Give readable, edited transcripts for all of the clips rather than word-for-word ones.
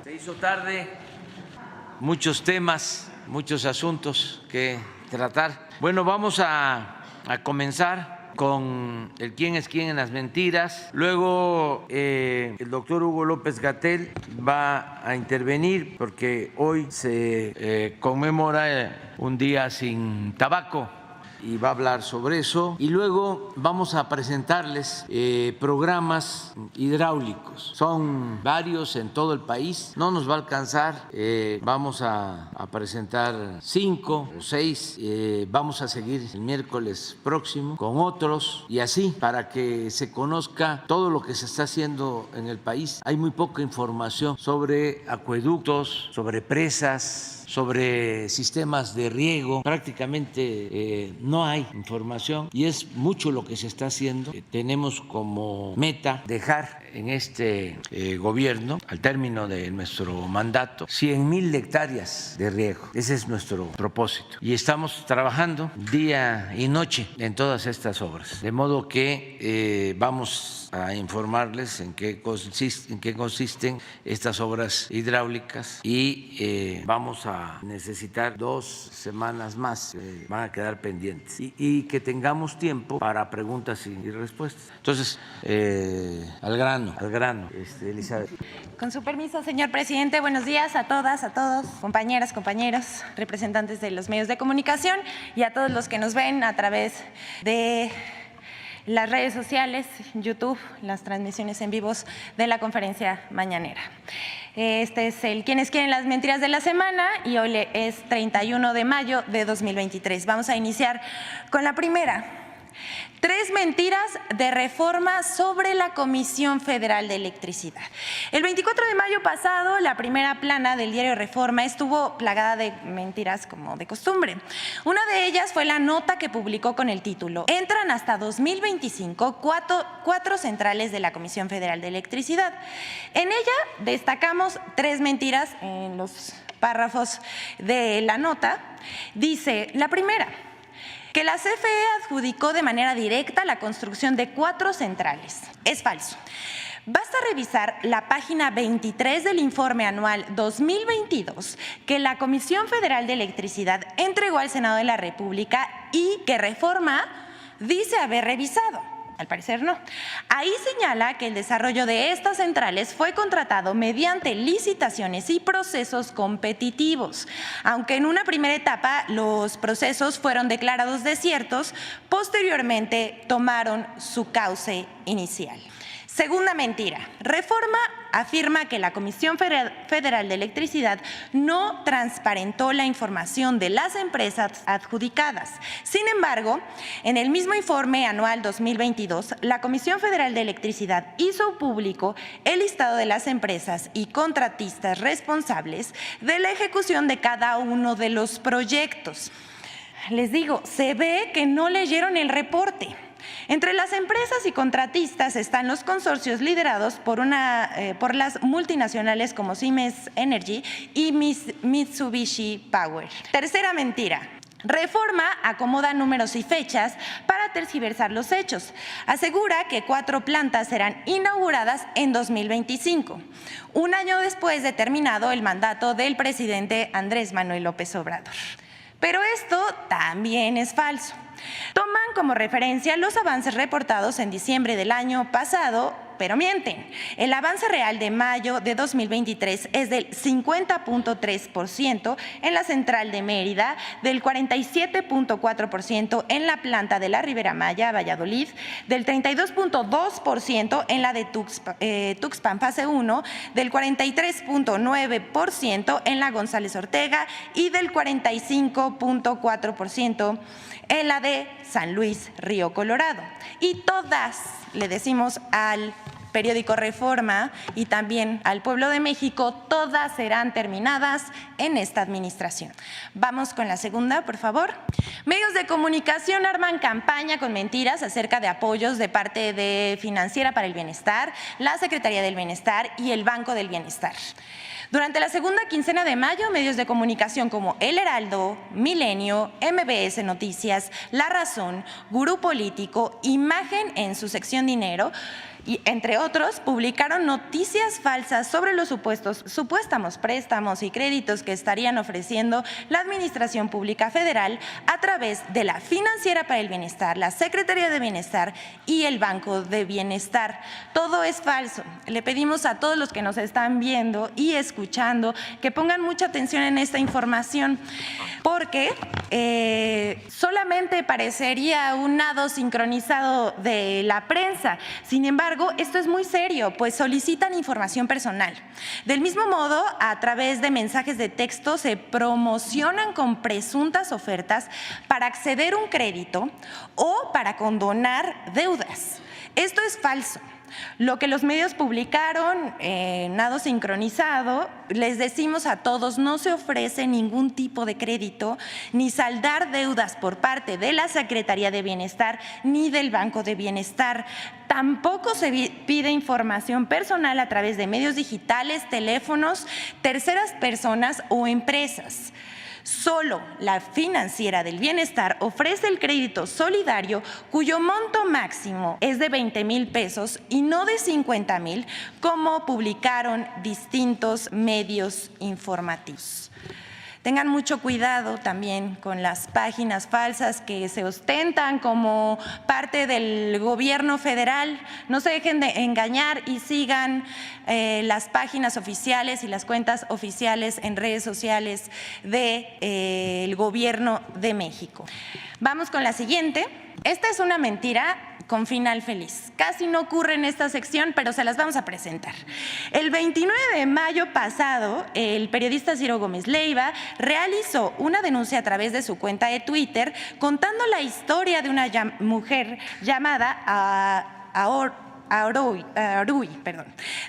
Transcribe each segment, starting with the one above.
Se hizo tarde, muchos temas, muchos asuntos que tratar. Bueno, vamos a comenzar con el quién es quién en las mentiras. Luego el doctor Hugo López-Gatell va a intervenir porque hoy se conmemora un día sin tabaco y va a hablar sobre eso. Y luego vamos a presentarles programas hidráulicos. Son varios en todo el país, no nos va a alcanzar, vamos a presentar 5 o 6, vamos a seguir el miércoles próximo con otros y así para que se conozca todo lo que se está haciendo en el país. Hay muy poca información sobre acueductos, sobre presas, sobre sistemas de riego, prácticamente no hay información y es mucho lo que se está haciendo. Tenemos como meta dejar en este gobierno, al término de nuestro mandato, 100,000 hectáreas de riego. Ese es nuestro propósito y estamos trabajando día y noche en todas estas obras, de modo que vamos a informarles en qué consisten estas obras hidráulicas y vamos a necesitar 2 semanas más, van a quedar pendientes y que tengamos tiempo para preguntas y respuestas. Entonces, al grano, Elizabeth. Con su permiso, señor presidente, buenos días a todas, a todos, compañeras, compañeros, representantes de los medios de comunicación y a todos los que nos ven a través de las redes sociales, YouTube, las transmisiones en vivos de la conferencia mañanera. Este es el quién es quién en las mentiras de la semana y hoy es 31 de mayo de 2023. Vamos a iniciar con la primera. 3 mentiras de reforma sobre la Comisión Federal de Electricidad. El 24 de mayo pasado, la primera plana del diario Reforma estuvo plagada de mentiras como de costumbre. Una de ellas fue la nota que publicó con el título "Entran hasta 2025 cuatro centrales de la Comisión Federal de Electricidad". En ella destacamos 3 mentiras en los párrafos de la nota. Dice la primera: que la CFE adjudicó de manera directa la construcción de 4 centrales. Es falso. Basta revisar la página 23 del informe anual 2022 que la Comisión Federal de Electricidad entregó al Senado de la República y que Reforma dice haber revisado. Al parecer no. Ahí señala que el desarrollo de estas centrales fue contratado mediante licitaciones y procesos competitivos. Aunque en una primera etapa los procesos fueron declarados desiertos, posteriormente tomaron su cauce inicial. Segunda mentira. Reforma afirma que la Comisión Federal de Electricidad no transparentó la información de las empresas adjudicadas. Sin embargo, en el mismo informe anual 2022, la Comisión Federal de Electricidad hizo público el listado de las empresas y contratistas responsables de la ejecución de cada uno de los proyectos. Les digo, se ve que no leyeron el reporte. Entre las empresas y contratistas están los consorcios liderados por las multinacionales como Siemens Energy y Mitsubishi Power. Tercera mentira. Reforma acomoda números y fechas para tergiversar los hechos. Asegura que 4 plantas serán inauguradas en 2025, un año después de terminado el mandato del presidente Andrés Manuel López Obrador. Pero esto también es falso. Toman como referencia los avances reportados en diciembre del año pasado, pero mienten. El avance real de mayo de 2023 es del 50.3% en la central de Mérida, del 47.4% en la planta de la Ribera Maya, Valladolid, del 32.2% en la de Tuxpan Fase 1, del 43.9% en la González Ortega y del 45.4% en la de San Luis Río Colorado. Y todas, le decimos al periódico Reforma y también al pueblo de México, todas serán terminadas en esta administración. Vamos con la segunda, por favor. Medios de comunicación arman campaña con mentiras acerca de apoyos de parte de Financiera para el Bienestar, la Secretaría del Bienestar y el Banco del Bienestar. Durante la segunda quincena de mayo, medios de comunicación como El Heraldo, Milenio, MBS Noticias, La Razón, Gurú Político, Imagen en su sección Dinero y entre otros publicaron noticias falsas sobre los supuestos préstamos y créditos que estarían ofreciendo la Administración Pública Federal a través de la Financiera para el Bienestar, la Secretaría de Bienestar y el Banco de Bienestar. Todo es falso. Le pedimos a todos los que nos están viendo y escuchando que pongan mucha atención en esta información, porque solamente parecería un nado sincronizado de la prensa. Sin embargo, esto es muy serio, pues solicitan información personal. Del mismo modo, a través de mensajes de texto se promocionan con presuntas ofertas para acceder a un crédito o para condonar deudas. Esto es falso. Lo que los medios publicaron, nado sincronizado, les decimos a todos, no se ofrece ningún tipo de crédito ni saldar deudas por parte de la Secretaría de Bienestar ni del Banco de Bienestar. Tampoco se pide información personal a través de medios digitales, teléfonos, terceras personas o empresas. Solo la Financiera del Bienestar ofrece el crédito solidario cuyo monto máximo es de 20,000 pesos y no de 50,000, como publicaron distintos medios informativos. Tengan mucho cuidado también con las páginas falsas que se ostentan como parte del gobierno federal. No se dejen de engañar y sigan las páginas oficiales y las cuentas oficiales en redes sociales del gobierno de México. Vamos con la siguiente. Esta es una mentira con final feliz. Casi no ocurre en esta sección, pero se las vamos a presentar. El 29 de mayo pasado, el periodista Ciro Gómez Leiva realizó una denuncia a través de su cuenta de Twitter contando la historia de una mujer llamada Arui,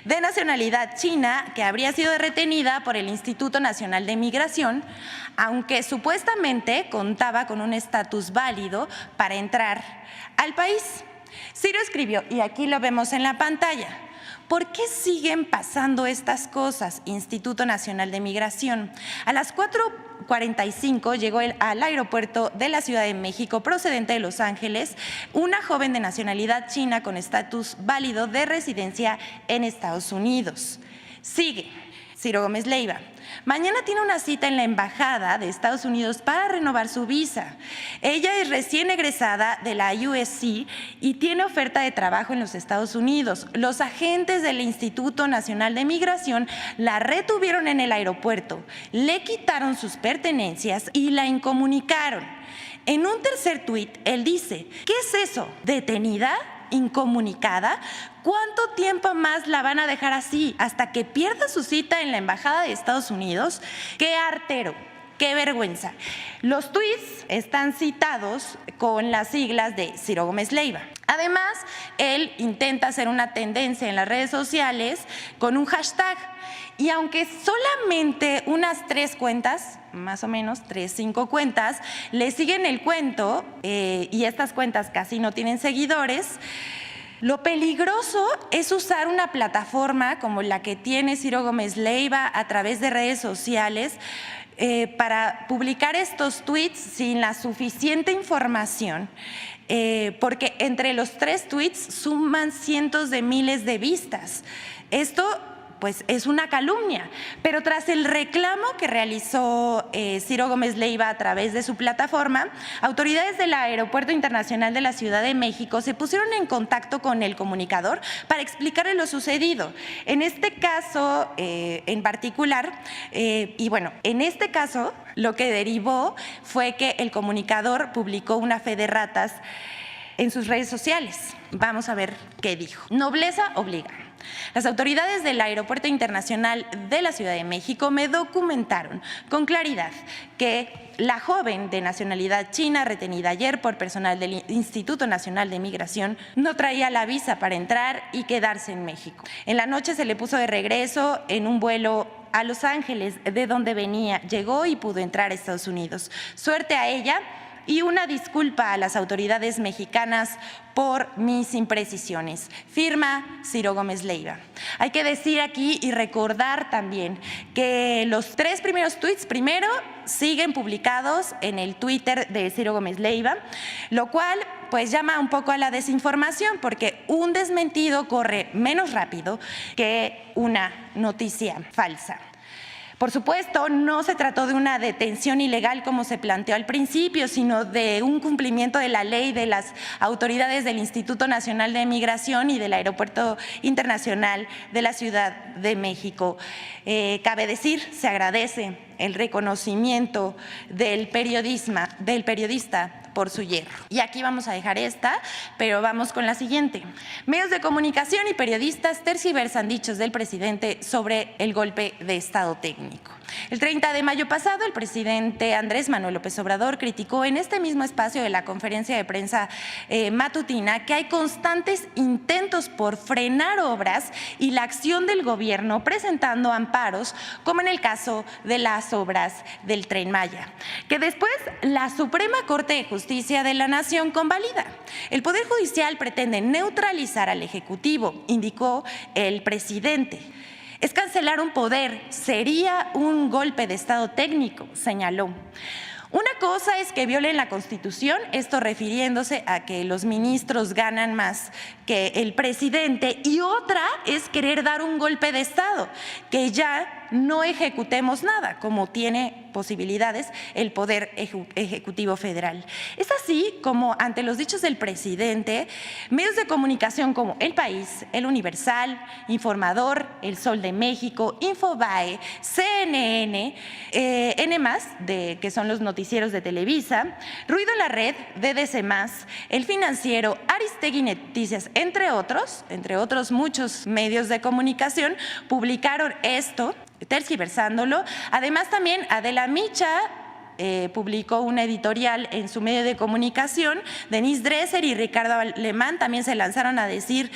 de nacionalidad china, que habría sido retenida por el Instituto Nacional de Migración, aunque supuestamente contaba con un estatus válido para entrar al país. Ciro escribió, y aquí lo vemos en la pantalla: ¿por qué siguen pasando estas cosas? Instituto Nacional de Migración. A las 4:45 llegó al aeropuerto de la Ciudad de México, procedente de Los Ángeles, una joven de nacionalidad china con estatus válido de residencia en Estados Unidos. Sigue Ciro Gómez Leiva. Mañana tiene una cita en la Embajada de Estados Unidos para renovar su visa. Ella es recién egresada de la USC y tiene oferta de trabajo en los Estados Unidos. Los agentes del Instituto Nacional de Migración la retuvieron en el aeropuerto, le quitaron sus pertenencias y la incomunicaron. En un tercer tuit, él dice: ¿qué es eso? ¿Detenida? ¿Incomunicada? ¿Cuánto tiempo más la van a dejar así? ¿Hasta que pierda su cita en la Embajada de Estados Unidos? ¡Qué artero! ¡Qué vergüenza! Los tuits están citados con las siglas de Ciro Gómez Leiva. Además, él intenta hacer una tendencia en las redes sociales con un hashtag. Y aunque solamente unas 3 cuentas, más o menos 5 cuentas, le siguen el cuento, y estas cuentas casi no tienen seguidores, lo peligroso es usar una plataforma como la que tiene Ciro Gómez Leiva a través de redes sociales para publicar estos tweets sin la suficiente información, porque entre los 3 tweets suman cientos de miles de vistas. Esto pues es una calumnia, pero tras el reclamo que realizó Ciro Gómez Leiva a través de su plataforma, autoridades del Aeropuerto Internacional de la Ciudad de México se pusieron en contacto con el comunicador para explicarle lo sucedido. En este caso en particular, en este caso lo que derivó fue que el comunicador publicó una fe de ratas en sus redes sociales. Vamos a ver qué dijo. Nobleza obliga. Las autoridades del Aeropuerto Internacional de la Ciudad de México me documentaron con claridad que la joven de nacionalidad china retenida ayer por personal del Instituto Nacional de Migración no traía la visa para entrar y quedarse en México. En la noche se le puso de regreso en un vuelo a Los Ángeles, de donde venía, llegó y pudo entrar a Estados Unidos. Suerte a ella, y una disculpa a las autoridades mexicanas por mis imprecisiones. Firma Ciro Gómez Leiva. Hay que decir aquí y recordar también que los 3 primeros tuits primero siguen publicados en el Twitter de Ciro Gómez Leiva, lo cual pues llama un poco a la desinformación, porque un desmentido corre menos rápido que una noticia falsa. Por supuesto, no se trató de una detención ilegal como se planteó al principio, sino de un cumplimiento de la ley de las autoridades del Instituto Nacional de Migración y del Aeropuerto Internacional de la Ciudad de México. Cabe decir, se agradece el reconocimiento del periodista por su hierro. Y aquí vamos a dejar esta, pero vamos con la siguiente. Medios de comunicación y periodistas tergiversan dichos del presidente sobre el golpe de Estado técnico. El 30 de mayo pasado, el presidente Andrés Manuel López Obrador criticó en este mismo espacio de la conferencia de prensa matutina que hay constantes intentos por frenar obras y la acción del gobierno presentando amparos, como en el caso de las obras del Tren Maya, que después la Suprema Corte de Justicia de la Nación convalida. El Poder Judicial pretende neutralizar al Ejecutivo, indicó el presidente. Es cancelar un poder, sería un golpe de Estado técnico, señaló. Una cosa es que violen la Constitución, esto refiriéndose a que los ministros ganan más que el presidente, y otra es querer dar un golpe de Estado, que ya no ejecutemos nada, como tiene posibilidades el Poder Ejecutivo Federal. Es así como, ante los dichos del presidente, medios de comunicación como El País, El Universal, Informador, El Sol de México, Infobae, CNN, N+, que son los noticieros de Televisa, Ruido en la Red, DDC+, El Financiero, Aristegui Noticias, entre otros muchos medios de comunicación, publicaron esto, tergiversándolo. Además, también Adela Micha publicó una editorial en su medio de comunicación. Denise Dresser y Ricardo Alemán también se lanzaron a decir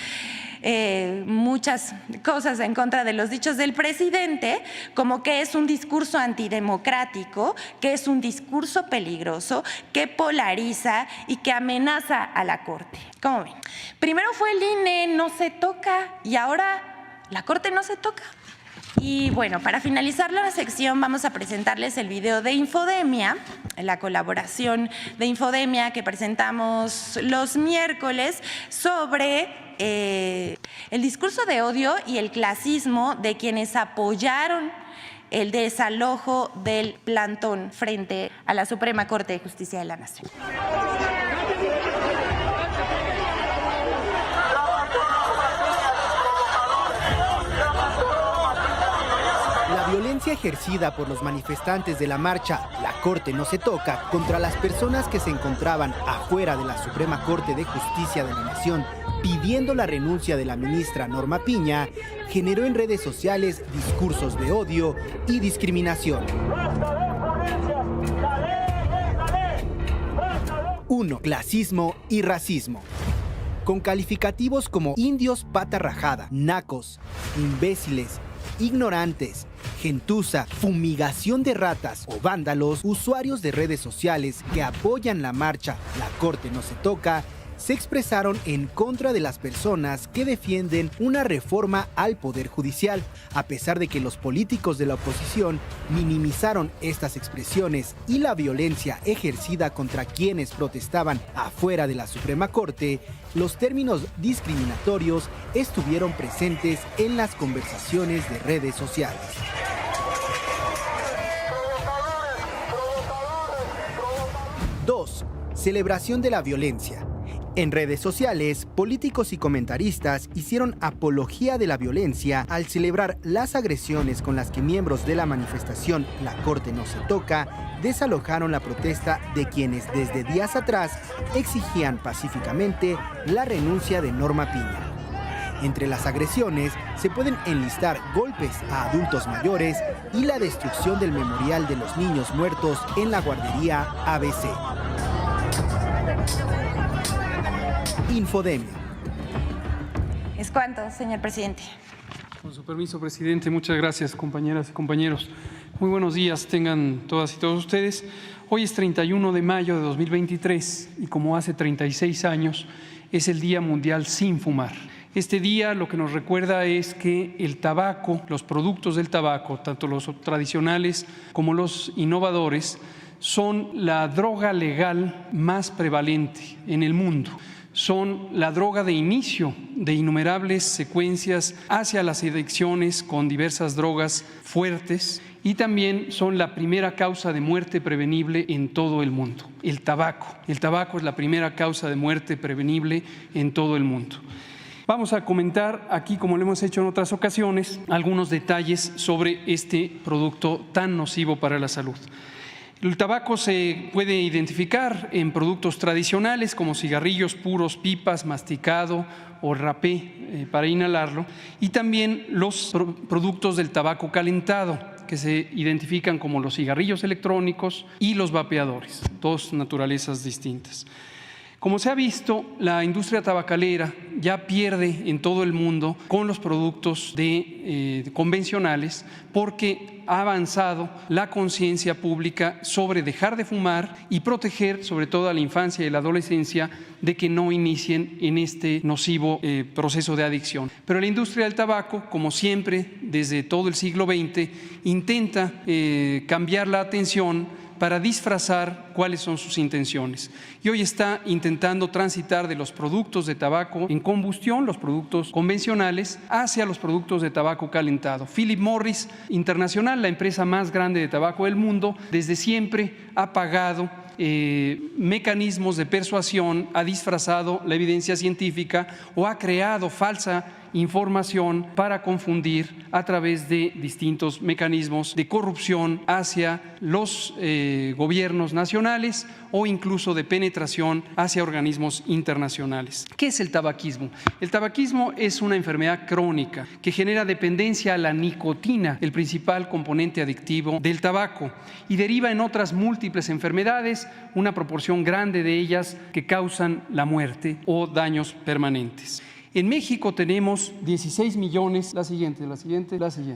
muchas cosas en contra de los dichos del presidente, como que es un discurso antidemocrático, que es un discurso peligroso, que polariza y que amenaza a la Corte. ¿Cómo ven? Primero fue el INE, no se toca, y ahora la Corte no se toca. Y bueno, para finalizar la sección vamos a presentarles el video de Infodemia, la colaboración de Infodemia que presentamos los miércoles sobre el discurso de odio y el clasismo de quienes apoyaron el desalojo del plantón frente a la Suprema Corte de Justicia de la Nación. La violencia ejercida por los manifestantes de la marcha La Corte no se toca contra las personas que se encontraban afuera de la Suprema Corte de Justicia de la Nación pidiendo la renuncia de la ministra Norma Piña generó en redes sociales discursos de odio y discriminación. 1. Clasismo y racismo. Con calificativos como indios pata rajada, nacos, imbéciles, ignorantes, gentuza, fumigación de ratas o vándalos, usuarios de redes sociales que apoyan la marcha La Corte no se toca, se expresaron en contra de las personas que defienden una reforma al Poder Judicial, a pesar de que los políticos de la oposición minimizaron estas expresiones y la violencia ejercida contra quienes protestaban afuera de la Suprema Corte. Los términos discriminatorios estuvieron presentes en las conversaciones de redes sociales. Dos, celebración de la violencia. En redes sociales, políticos y comentaristas hicieron apología de la violencia al celebrar las agresiones con las que miembros de la manifestación La Corte no se toca desalojaron la protesta de quienes desde días atrás exigían pacíficamente la renuncia de Norma Piña. Entre las agresiones se pueden enlistar golpes a adultos mayores y la destrucción del memorial de los niños muertos en la guardería ABC. Infodemia. ¿Es cuánto, señor presidente? Con su permiso, presidente. Muchas gracias, compañeras y compañeros. Muy buenos días tengan todas y todos ustedes. Hoy es 31 de mayo de 2023 y como hace 36 años es el Día Mundial Sin Fumar. Este día lo que nos recuerda es que el tabaco, los productos del tabaco, tanto los tradicionales como los innovadores, son la droga legal más prevalente en el mundo. Son la droga de inicio de innumerables secuencias hacia las adicciones con diversas drogas fuertes y también son la primera causa de muerte prevenible en todo el mundo. El tabaco es la primera causa de muerte prevenible en todo el mundo. Vamos a comentar aquí, como lo hemos hecho en otras ocasiones, algunos detalles sobre este producto tan nocivo para la salud. El tabaco se puede identificar en productos tradicionales como cigarrillos puros, pipas, masticado o rapé para inhalarlo, y también los productos del tabaco calentado, que se identifican como los cigarrillos electrónicos y los vapeadores, dos naturalezas distintas. Como se ha visto, la industria tabacalera ya pierde en todo el mundo con los productos convencionales porque ha avanzado la conciencia pública sobre dejar de fumar y proteger sobre todo a la infancia y la adolescencia de que no inicien en este nocivo proceso de adicción. Pero la industria del tabaco, como siempre, desde todo el siglo XX, intenta cambiar la atención para disfrazar cuáles son sus intenciones. Y hoy está intentando transitar de los productos de tabaco en combustión, los productos convencionales, hacia los productos de tabaco calentado. Philip Morris Internacional, la empresa más grande de tabaco del mundo, desde siempre ha pagado mecanismos de persuasión, ha disfrazado la evidencia científica o ha creado falsa información para confundir a través de distintos mecanismos de corrupción hacia los gobiernos nacionales o incluso de penetración hacia organismos internacionales. ¿Qué es el tabaquismo? El tabaquismo es una enfermedad crónica que genera dependencia a la nicotina, el principal componente adictivo del tabaco, y deriva en otras múltiples enfermedades, una proporción grande de ellas que causan la muerte o daños permanentes. En México tenemos 16 millones,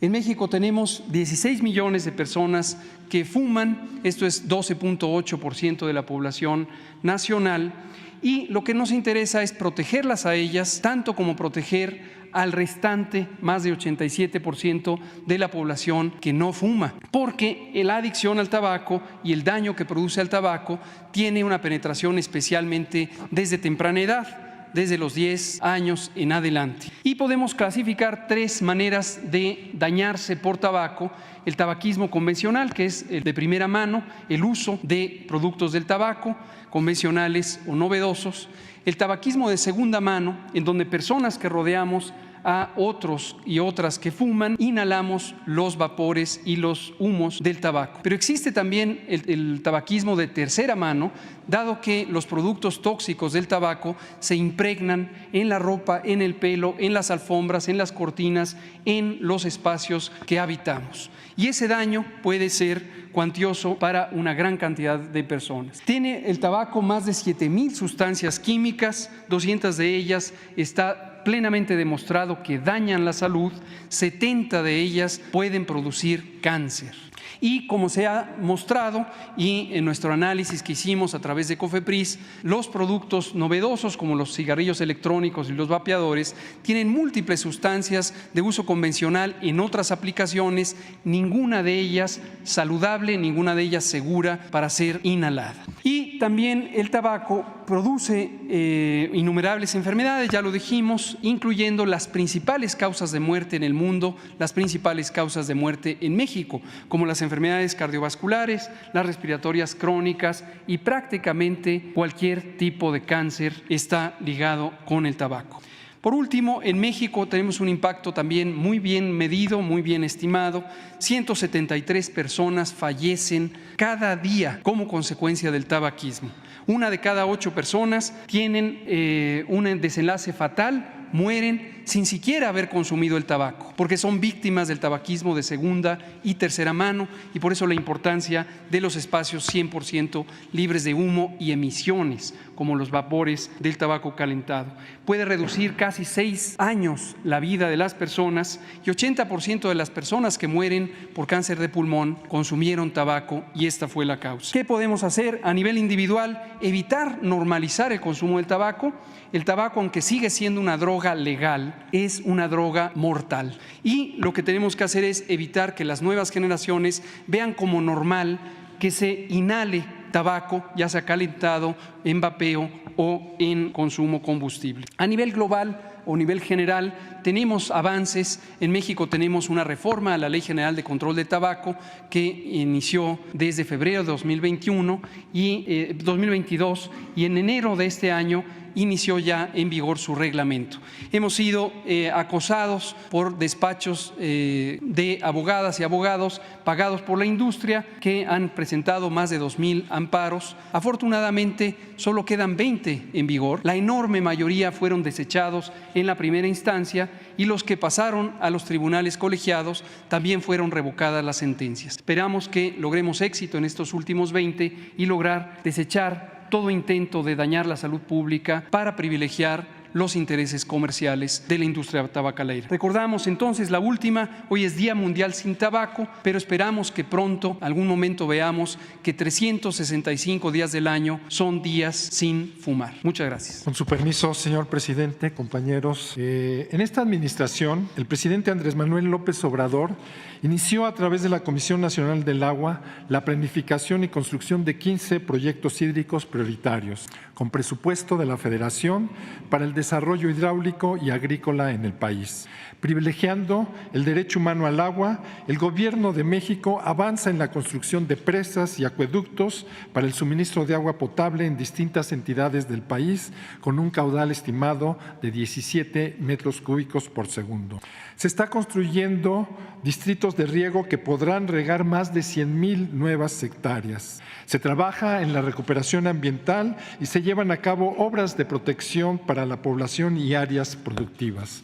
En México tenemos 16 millones de personas que fuman, esto es 12.8% de la población nacional, y lo que nos interesa es protegerlas a ellas, tanto como proteger al restante, más de 87% de la población que no fuma, porque la adicción al tabaco y el daño que produce al tabaco tiene una penetración especialmente desde temprana edad, desde los 10 años en adelante. Y podemos clasificar 3 maneras de dañarse por tabaco: el tabaquismo convencional, que es el de primera mano, el uso de productos del tabaco, convencionales o novedosos; el tabaquismo de segunda mano, en donde personas que rodeamos a otros y otras que fuman, inhalamos los vapores y los humos del tabaco. Pero existe también el tabaquismo de tercera mano, dado que los productos tóxicos del tabaco se impregnan en la ropa, en el pelo, en las alfombras, en las cortinas, en los espacios que habitamos. Y ese daño puede ser cuantioso para una gran cantidad de personas. Tiene el tabaco más de 7,000 sustancias químicas, 200 de ellas está plenamente demostrado que dañan la salud, 70 de ellas pueden producir cáncer. Y como se ha mostrado y en nuestro análisis que hicimos a través de COFEPRIS, los productos novedosos como los cigarrillos electrónicos y los vapeadores tienen múltiples sustancias de uso convencional en otras aplicaciones, ninguna de ellas saludable, ninguna de ellas segura para ser inhalada. Y también el tabaco produce innumerables enfermedades, ya lo dijimos, incluyendo las principales causas de muerte en el mundo, las principales causas de muerte en México, como las enfermedades cardiovasculares, las respiratorias crónicas, y prácticamente cualquier tipo de cáncer está ligado con el tabaco. Por último, en México tenemos un impacto también muy bien medido, muy bien estimado. 173 personas fallecen cada día como consecuencia del tabaquismo. 1 de cada 8 personas tienen un desenlace fatal mueren sin siquiera haber consumido el tabaco, porque son víctimas del tabaquismo de segunda y tercera mano, y por eso la importancia de los espacios 100% libres de humo y emisiones, como los vapores del tabaco calentado. Puede reducir casi 6 años la vida de las personas, y 80% de las personas que mueren por cáncer de pulmón consumieron tabaco y esta fue la causa. ¿Qué podemos hacer a nivel individual? Evitar normalizar el consumo del tabaco. El tabaco, aunque sigue siendo una droga legal, es una droga mortal. Y lo que tenemos que hacer es evitar que las nuevas generaciones vean como normal que se inhale tabaco, ya sea calentado, en vapeo o en consumo combustible. A nivel global o nivel general, tenemos avances. En México tenemos una reforma a la Ley General de Control de Tabaco que inició desde febrero de 2022 y en enero de este año inició ya en vigor su reglamento. Hemos sido acosados por despachos de abogadas y abogados pagados por la industria que han presentado más de 2,000 amparos. Afortunadamente, solo quedan 20 en vigor. La enorme mayoría fueron desechados en la primera instancia y los que pasaron a los tribunales colegiados también fueron revocadas las sentencias. Esperamos que logremos éxito en estos últimos 20 y lograr desechar todo intento de dañar la salud pública para privilegiar los intereses comerciales de la industria tabacalera. Recordamos entonces la última, hoy es Día Mundial sin Tabaco, pero esperamos que pronto, algún momento veamos que 365 días del año son días sin fumar. Muchas gracias. Con su permiso, señor presidente, compañeros, en esta administración, el presidente Andrés Manuel López Obrador inició a través de la Comisión Nacional del Agua la planificación y construcción de 15 proyectos hídricos prioritarios, con presupuesto de la Federación para el desarrollo hidráulico y agrícola en el país. Privilegiando el derecho humano al agua, el Gobierno de México avanza en la construcción de presas y acueductos para el suministro de agua potable en distintas entidades del país, con un caudal estimado de 17 metros cúbicos por segundo. Se está construyendo distritos de riego que podrán regar más de 100,000 nuevas hectáreas. Se trabaja en la recuperación ambiental y se llevan a cabo obras de protección para la población y áreas productivas.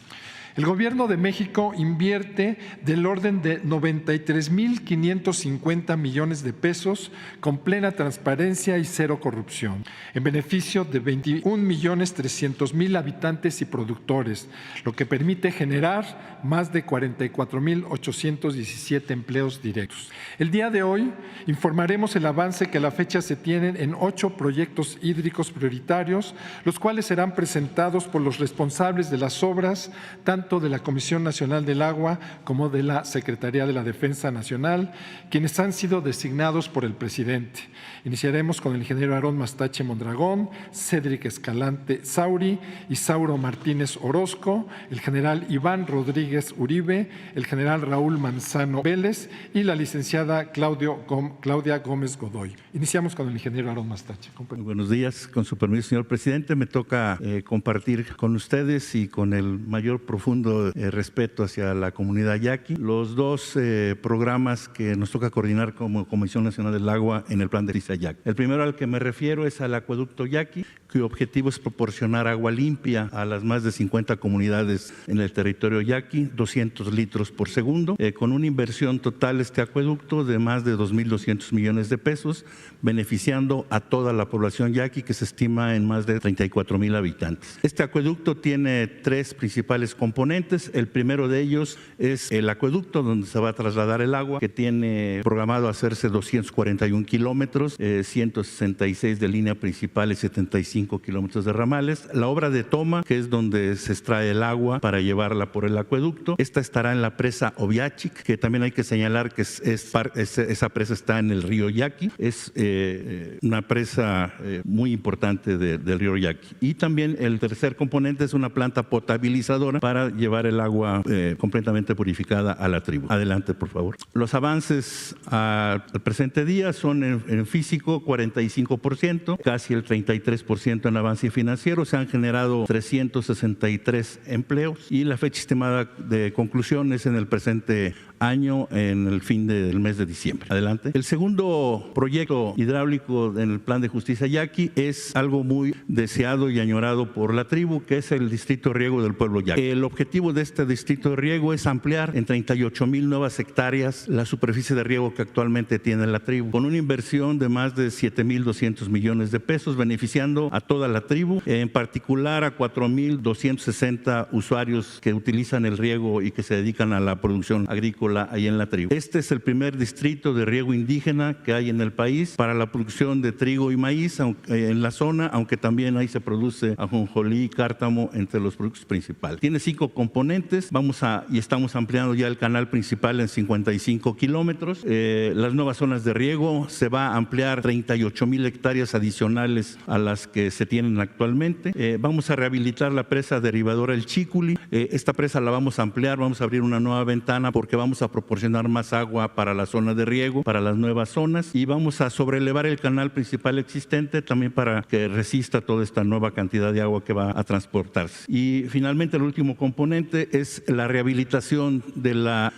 El Gobierno de México invierte del orden de 93,550 millones de pesos con plena transparencia y cero corrupción, en beneficio de 21,300,000 habitantes y productores, lo que permite generar más de 44,817 empleos directos. El día de hoy informaremos el avance que a la fecha se tienen en 8 proyectos hídricos prioritarios, los cuales serán presentados por los responsables de las obras, tanto de la Comisión Nacional del Agua como de la Secretaría de la Defensa Nacional, quienes han sido designados por el presidente. Iniciaremos con el ingeniero Aarón Mastache Mondragón, Cédric Escalante Sauri, Isauro Martínez Orozco, el general Iván Rodríguez Uribe, el general Raúl Manzano Vélez y la licenciada Claudia Gómez Godoy. Iniciamos con el ingeniero Aarón Mastache. Muy buenos días. Con su permiso, señor presidente, me toca compartir con ustedes y con el mayor profundo respeto hacia la comunidad yaqui los 2 programas que nos toca coordinar como Comisión Nacional del Agua en el plan de Yaqui. El primero al que me refiero es al acueducto Yaqui, cuyo objetivo es proporcionar agua limpia a las más de 50 comunidades en el territorio yaqui, 200 litros por segundo, con una inversión total este acueducto de más de 2,200 millones de pesos, beneficiando a toda la población yaqui, que se estima en más de 34,000 habitantes. Este acueducto tiene 3 principales componentes. El primero de ellos es el acueducto donde se va a trasladar el agua, que tiene programado hacerse 241 kilómetros, 166 de línea principal y 75 kilómetros de ramales. La obra de toma, que es donde se extrae el agua para llevarla por el acueducto, esta estará en la presa Oviachic, que también hay que señalar que esa presa está en el río Yaqui. Es una presa muy importante del río Yaqui. Y también el tercer componente es una planta potabilizadora para llevar el agua completamente purificada a la tribu. Adelante, por favor. Los avances al presente día son en físico 45%, casi el 33% en avance financiero. Se han generado 363 empleos y la fecha estimada de conclusión es en el presente año en el fin del mes de diciembre. Adelante. El segundo proyecto hidráulico en el Plan de Justicia Yaqui es algo muy deseado y añorado por la tribu, que es el distrito de riego del pueblo Yaqui. El objetivo de este distrito de riego es ampliar en 38,000 nuevas hectáreas la superficie de riego que actualmente tiene la tribu, con una inversión de más de 7,200 millones de pesos, beneficiando a toda la tribu, en particular a 4,260 usuarios que utilizan el riego y que se dedican a la producción agrícola ahí en la tribu. Este es el primer distrito de riego indígena que hay en el país para la producción de trigo y maíz en la zona, aunque también ahí se produce ajonjolí y cártamo entre los productos principales. Tiene 5 componentes, y estamos ampliando ya el canal principal en 55 kilómetros. Las nuevas zonas de riego se va a ampliar 38,000 hectáreas adicionales a las que se tienen actualmente. Vamos a rehabilitar la presa derivadora El Chículi. Esta presa la vamos a ampliar, vamos a abrir una nueva ventana porque vamos a proporcionar más agua para la zona de riego, para las nuevas zonas, y vamos a sobrelevar el canal principal existente también para que resista toda esta nueva cantidad de agua que va a transportarse. Y finalmente el último componente es la rehabilitación de la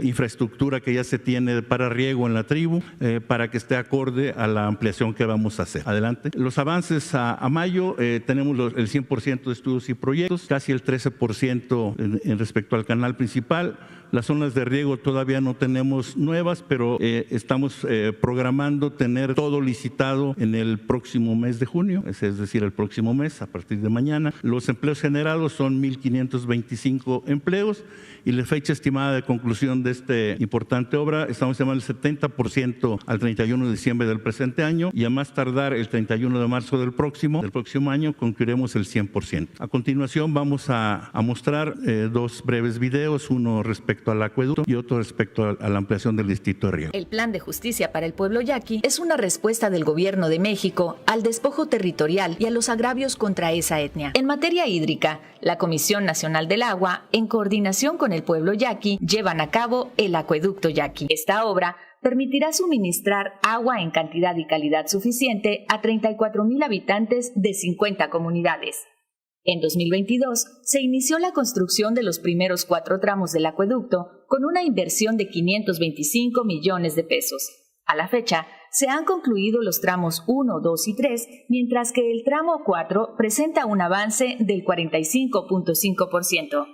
infraestructura que ya se tiene para riego en la tribu, para que esté acorde a la ampliación que vamos a hacer. Adelante. Los avances a mayo, tenemos el 100% de estudios y proyectos, casi el 13% en respecto al canal principal. Las zonas de riego todavía no tenemos nuevas, pero estamos programando tener todo licitado en el próximo mes de junio, es decir, el próximo mes, a partir de mañana. Los empleos generados son 1,525 empleos y la fecha estimada de conclusión de esta importante obra, estamos llamando el 70% al 31 de diciembre del presente año, y a más tardar el 31 de marzo del próximo año concluiremos el 100%. A continuación vamos a mostrar 2 breves videos, uno respecto al acueducto y otro respecto a la ampliación del distrito de riego. El Plan de Justicia para el Pueblo Yaqui es una respuesta del Gobierno de México al despojo territorial y a los agravios contra esa etnia. En materia hídrica, la Comisión Nacional del Agua, en coordinación con el pueblo yaqui, llevan a cabo el Acueducto Yaqui. Esta obra permitirá suministrar agua en cantidad y calidad suficiente a 34,000 habitantes de 50 comunidades. En 2022 se inició la construcción de los primeros 4 tramos del acueducto con una inversión de 525 millones de pesos. A la fecha, se han concluido los tramos 1, 2 y 3, mientras que el tramo 4 presenta un avance del 45.5%.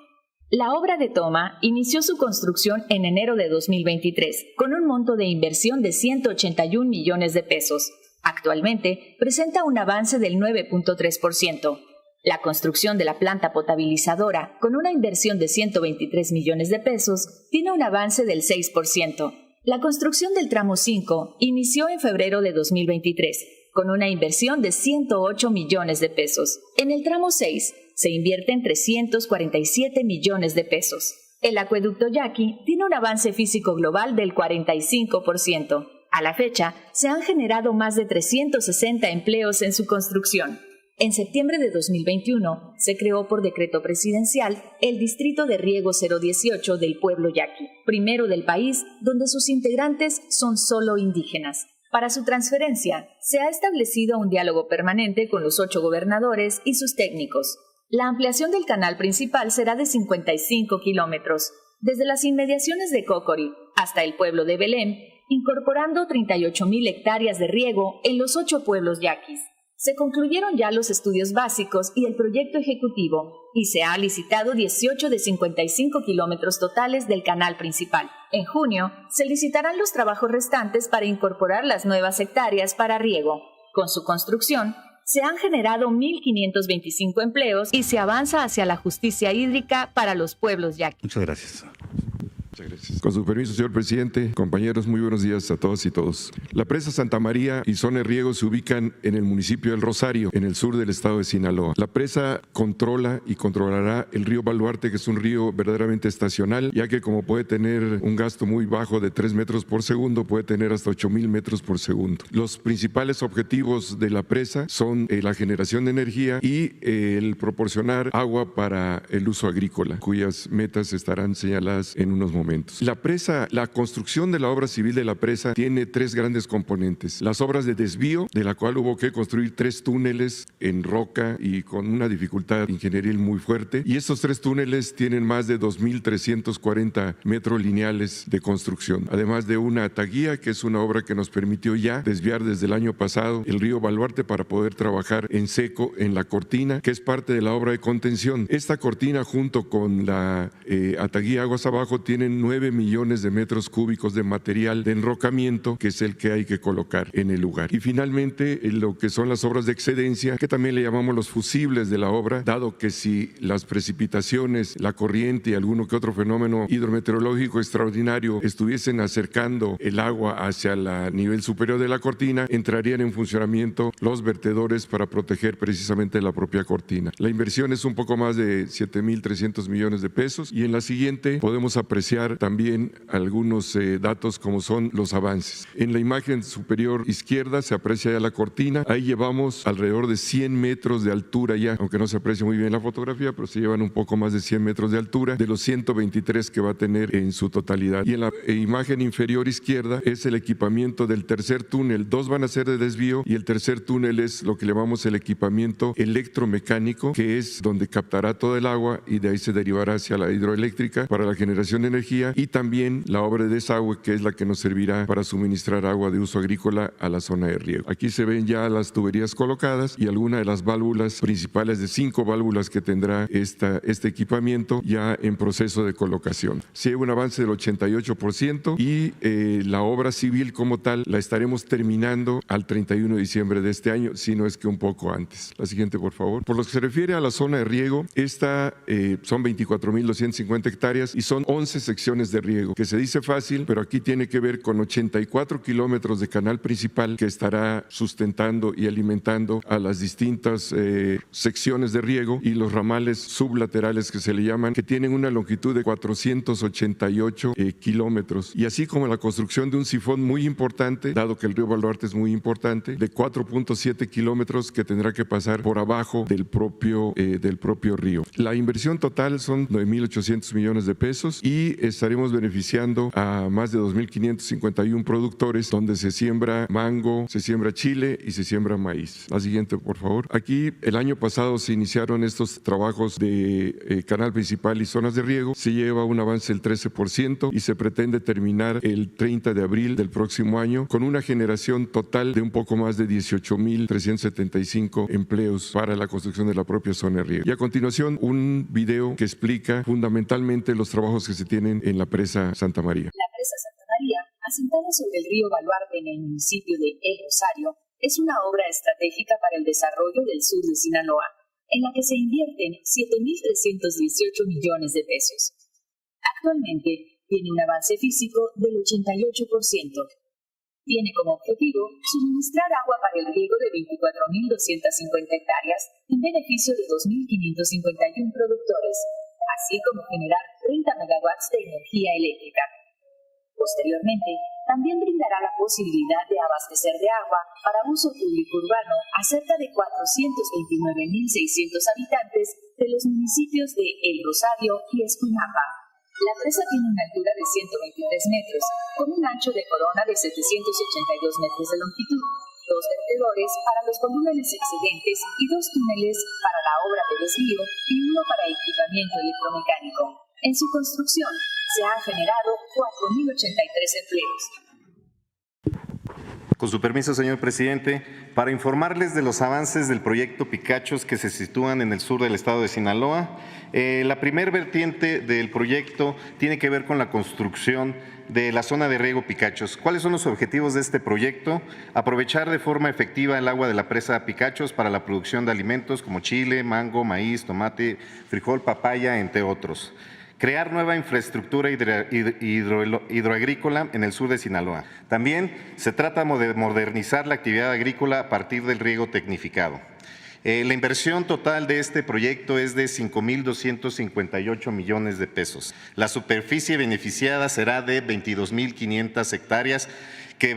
La obra de toma inició su construcción en enero de 2023, con un monto de inversión de 181 millones de pesos. Actualmente, presenta un avance del 9.3%. La construcción de la planta potabilizadora, con una inversión de 123 millones de pesos, tiene un avance del 6%. La construcción del tramo 5 inició en febrero de 2023, con una inversión de 108 millones de pesos. En el tramo 6 se invierten 347 millones de pesos. El acueducto Yaqui tiene un avance físico global del 45%. A la fecha, se han generado más de 360 empleos en su construcción. En septiembre de 2021, se creó por decreto presidencial el Distrito de Riego 018 del pueblo yaqui, primero del país, donde sus integrantes son solo indígenas. Para su transferencia, se ha establecido un diálogo permanente con los 8 gobernadores y sus técnicos. La ampliación del canal principal será de 55 kilómetros, desde las inmediaciones de Cocori hasta el pueblo de Belém, incorporando 38,000 hectáreas de riego en los 8 pueblos yaquis. Se concluyeron ya los estudios básicos y el proyecto ejecutivo, y se ha licitado 18 de 55 kilómetros totales del canal principal. En junio, se licitarán los trabajos restantes para incorporar las nuevas hectáreas para riego. Con su construcción, se han generado 1,525 empleos y se avanza hacia la justicia hídrica para los pueblos yaquis. Muchas gracias. Muchas gracias. Con su permiso, señor presidente, compañeros, muy buenos días a todas y todos. La presa Santa María y zona de riego se ubican en el municipio del Rosario, en el sur del estado de Sinaloa. La presa controla y controlará el río Baluarte, que es un río verdaderamente estacional, ya que como puede tener un gasto muy bajo de 3 metros por segundo, puede tener hasta 8,000 metros por segundo. Los principales objetivos de la presa son la generación de energía y el proporcionar agua para el uso agrícola, cuyas metas estarán señaladas en unos momentos. momentos. La construcción de la obra civil de la presa tiene tres grandes componentes. Las obras de desvío, de la cual hubo que construir 3 túneles en roca y con una dificultad ingenieril muy fuerte. Y estos 3 túneles tienen más de 2.340 metros lineales de construcción. Además de una ataguía, que es una obra que nos permitió ya desviar desde el año pasado el río Baluarte para poder trabajar en seco en la cortina, que es parte de la obra de contención. Esta cortina, junto con la ataguía aguas abajo, tienen 9 millones de metros cúbicos de material de enrocamiento, que es el que hay que colocar en el lugar. Y finalmente, lo que son las obras de excedencia, que también le llamamos los fusibles de la obra, dado que si las precipitaciones, la corriente y alguno que otro fenómeno hidrometeorológico extraordinario estuviesen acercando el agua hacia el nivel superior de la cortina, entrarían en funcionamiento los vertedores para proteger precisamente la propia cortina. La inversión es un poco más de 7.300 millones de pesos, y en la siguiente podemos apreciar también algunos datos como son los avances. En la imagen superior izquierda se aprecia ya la cortina. Ahí llevamos alrededor de 100 metros de altura ya, aunque no se aprecia muy bien la fotografía, pero se llevan un poco más de 100 metros de altura de los 123 que va a tener en su totalidad. Y en la imagen inferior izquierda es el equipamiento del tercer túnel. 2 van a ser de desvío y el tercer túnel es lo que llamamos el equipamiento electromecánico, que es donde captará todo el agua y de ahí se derivará hacia la hidroeléctrica para la generación de energía, y también la obra de desagüe, que es la que nos servirá para suministrar agua de uso agrícola a la zona de riego. Aquí se ven ya las tuberías colocadas y algunas de las válvulas principales, de 5 válvulas que tendrá este equipamiento, ya en proceso de colocación. Sí hay un avance del 88% y la obra civil como tal la estaremos terminando al 31 de diciembre de este año, si no es que un poco antes. La siguiente, por favor. Por lo que se refiere a la zona de riego, esta son 24.250 hectáreas y son 11 secciones de riego, que se dice fácil, pero aquí tiene que ver con 84 kilómetros de canal principal que estará sustentando y alimentando a las distintas secciones de riego, y los ramales sublaterales que se le llaman, que tienen una longitud de 488 kilómetros. Y así como la construcción de un sifón muy importante, dado que el río Baluarte es muy importante, de 4.7 kilómetros que tendrá que pasar por abajo del propio río. La inversión total son 9.800 millones de pesos y estaremos beneficiando a más de 2.551 productores, donde se siembra mango, se siembra chile y se siembra maíz. La siguiente, por favor. Aquí el año pasado se iniciaron estos trabajos de canal principal y zonas de riego. Se lleva un avance del 13% y se pretende terminar el 30 de abril del próximo año con una generación total de un poco más de 18.375 empleos para la construcción de la propia zona de riego. Y a continuación, un video que explica fundamentalmente los trabajos que se tienen en la presa Santa María. La presa Santa María, asentada sobre el río Baluarte en el municipio de El Rosario, es una obra estratégica para el desarrollo del sur de Sinaloa, en la que se invierten 7.318 millones de pesos. Actualmente tiene un avance físico del 88%. Tiene como objetivo suministrar agua para el riego de 24.250 hectáreas en beneficio de 2.551 productores, así como generar 30 megawatts de energía eléctrica. Posteriormente, también brindará la posibilidad de abastecer de agua para uso público urbano a cerca de 429.600 habitantes de los municipios de El Rosario y Escuinapa. La presa tiene una altura de 123 metros, con un ancho de corona de 782 metros de longitud, 2 vertedores para los volúmenes excedentes y 2 túneles para la obra de desvío y uno para equipamiento electromecánico. En su construcción se han generado 4.083 empleos. Con su permiso, señor presidente, para informarles de los avances del proyecto Picachos que se sitúan en el sur del estado de Sinaloa. La primer vertiente del proyecto tiene que ver con la construcción de la zona de riego Picachos. ¿Cuáles son los objetivos de este proyecto? Aprovechar de forma efectiva el agua de la presa Picachos para la producción de alimentos como chile, mango, maíz, tomate, frijol, papaya, entre otros. Crear nueva infraestructura hidroagrícola en el sur de Sinaloa. También se trata de modernizar la actividad agrícola a partir del riego tecnificado. La inversión total de este proyecto es de 5.258 millones de pesos. La superficie beneficiada será de 22.500 hectáreas que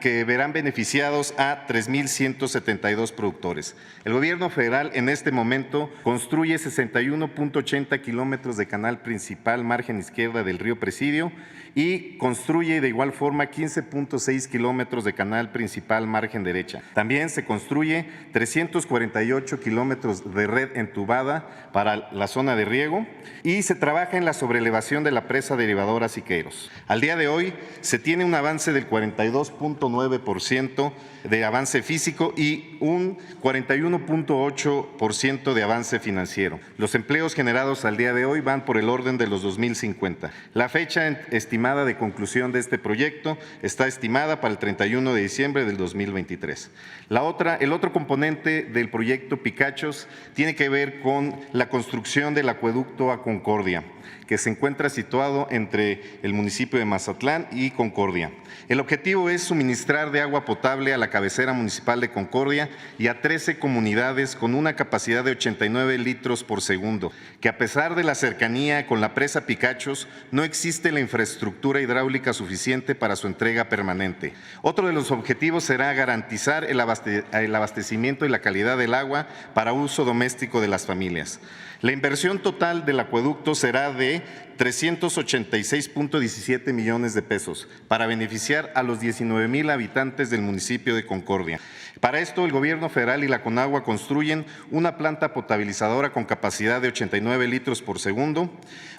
que verán beneficiados a 3,172 productores. El gobierno federal en este momento construye 61.80 kilómetros de canal principal margen izquierda del río Presidio y construye de igual forma 15.6 kilómetros de canal principal margen derecha. También se construye 348 kilómetros de red entubada para la zona de riego y se trabaja en la sobrelevación de la presa derivadora Siqueiros. Al día de hoy se tiene un avance del 42.9% de avance físico y un 41.8% de avance financiero. Los empleos generados al día de hoy van por el orden de los 2050. La fecha estimada de conclusión de este proyecto está estimada para el 31 de diciembre del 2023. El otro componente del proyecto Picachos tiene que ver con la construcción del acueducto a Concordia, que se encuentra situado entre el municipio de Mazatlán y Concordia. El objetivo es suministrar de agua potable a la cabecera municipal de Concordia y a 13 comunidades con una capacidad de 89 litros por segundo, que a pesar de la cercanía con la presa Picachos, no existe la infraestructura hidráulica suficiente para su entrega permanente. Otro de los objetivos será garantizar el abastecimiento y la calidad del agua para uso doméstico de las familias. La inversión total del acueducto será de 386.17 millones de pesos para beneficiar a los 19,000 habitantes del municipio de Concordia. Para esto, el gobierno federal y la Conagua construyen una planta potabilizadora con capacidad de 89 litros por segundo,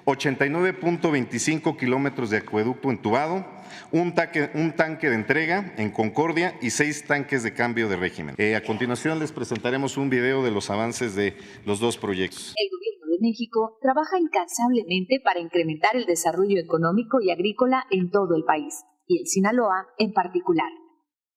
89.25 kilómetros de acueducto entubado, un tanque de entrega en Concordia y 6 tanques de cambio de régimen. A continuación les presentaremos un video de los avances de los dos proyectos. El gobierno de México trabaja incansablemente para incrementar el desarrollo económico y agrícola en todo el país, y en Sinaloa en particular.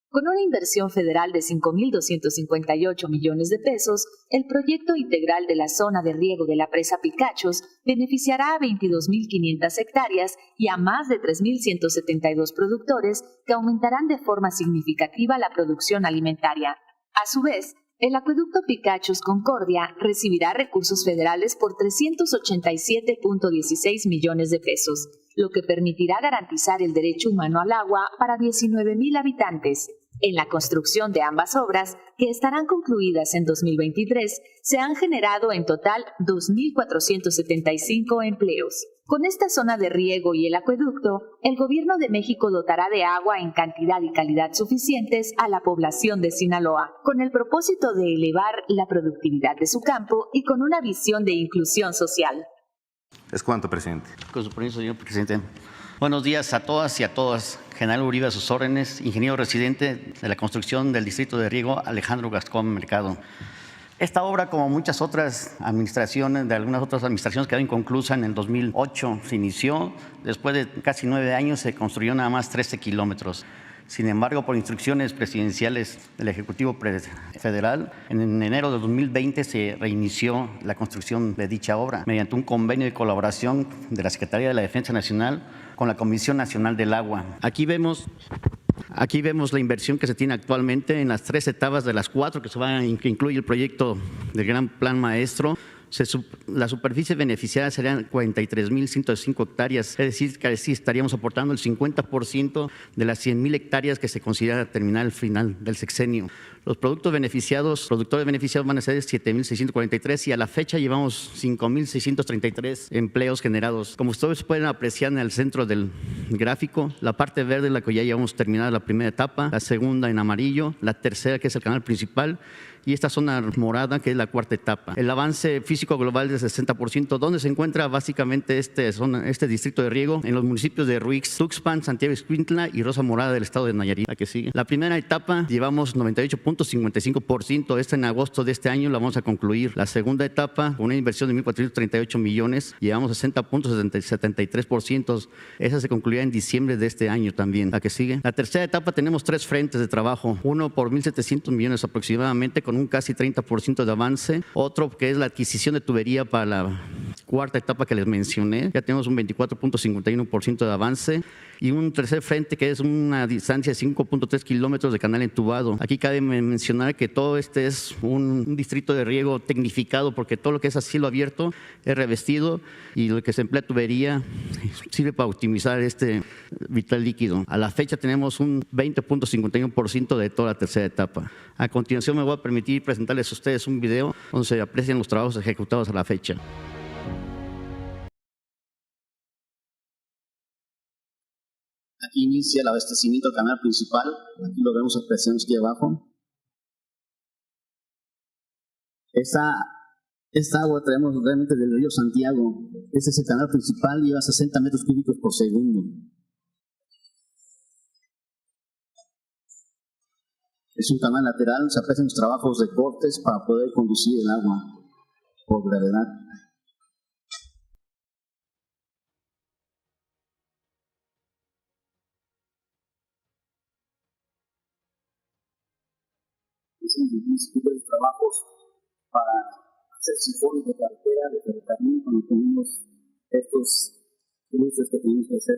Con una inversión federal de 5.258 millones de pesos, el proyecto integral de la zona de riego de la presa Picachos beneficiará a 22.500 hectáreas y a más de 3.172 productores que aumentarán de forma significativa la producción alimentaria. A su vez, el acueducto Picachos Concordia recibirá recursos federales por 387.16 millones de pesos, lo que permitirá garantizar el derecho humano al agua para 19,000 habitantes. En la construcción de ambas obras, que estarán concluidas en 2023, se han generado en total 2.475 empleos. Con esta zona de riego y el acueducto, el Gobierno de México dotará de agua en cantidad y calidad suficientes a la población de Sinaloa, con el propósito de elevar la productividad de su campo y con una visión de inclusión social. Es cuanto, presidente. Con su permiso, señor presidente. Buenos días a todas y a todas. General Uribe, a sus órdenes, ingeniero residente de la construcción del distrito de riego Alejandro Gascón Mercado. Esta obra, como muchas otras administraciones, de algunas otras administraciones, quedó inconclusa en el 2008. Se inició, después de casi 9 años se construyó nada más 13 kilómetros. Sin embargo, por instrucciones presidenciales del Ejecutivo Federal, en enero de 2020 se reinició la construcción de dicha obra mediante un convenio de colaboración de la Secretaría de la Defensa Nacional con la Comisión Nacional del Agua. Aquí vemos la inversión que se tiene actualmente en las 3 etapas de las 4 que incluye el proyecto del Gran Plan Maestro. La superficie beneficiada serían 43.105 hectáreas, es decir, que sí estaríamos aportando el 50% de las 100.000 hectáreas que se considera terminar al final del sexenio. Los productores beneficiados van a ser 7.643 y a la fecha llevamos 5.633 empleos generados. Como ustedes pueden apreciar en el centro del gráfico, la parte verde es la que ya llevamos terminada la primera etapa, la segunda en amarillo, la tercera que es el canal principal y esta zona morada que es la 4ª etapa. El avance físico global del 60%, ¿dónde se encuentra básicamente este distrito de riego? En los municipios de Ruix, Tuxpan, Santiago Ixcuintla y Rosa Morada del estado de Nayarit. La que sigue. La primera etapa llevamos 98.55%, en agosto de este año la vamos a concluir. La segunda etapa, con una inversión de 1.438 millones, llevamos 60.73%. Esa se concluirá en diciembre de este año también. La que sigue. La tercera etapa tenemos 3 frentes de trabajo, uno por 1.700 millones aproximadamente, con un casi 30% de avance, otro que es la adquisición de tubería para la cuarta etapa que les mencioné. Ya tenemos un 24.51% de avance y un tercer frente que es una distancia de 5.3 kilómetros de canal entubado. Aquí cabe mencionar que todo este es un distrito de riego tecnificado porque todo lo que es a cielo abierto es revestido y lo que se emplea tubería sirve para optimizar este vital líquido. A la fecha tenemos un 20.51% de toda la tercera etapa. A continuación me voy a permitir presentarles a ustedes un video donde se aprecian los trabajos ejecutados a la fecha. Aquí inicia el abastecimiento del canal principal. Aquí lo vemos apreciamos aquí abajo. Esta agua traemos realmente del río Santiago. Este es el canal principal, lleva 60 metros cúbicos por segundo. Es un canal lateral, se aprecian los trabajos de cortes para poder conducir el agua por gravedad. Los trabajos para hacer sifones de carretera, de ferrocarril, cuando tenemos estos cruces que tenemos que hacer.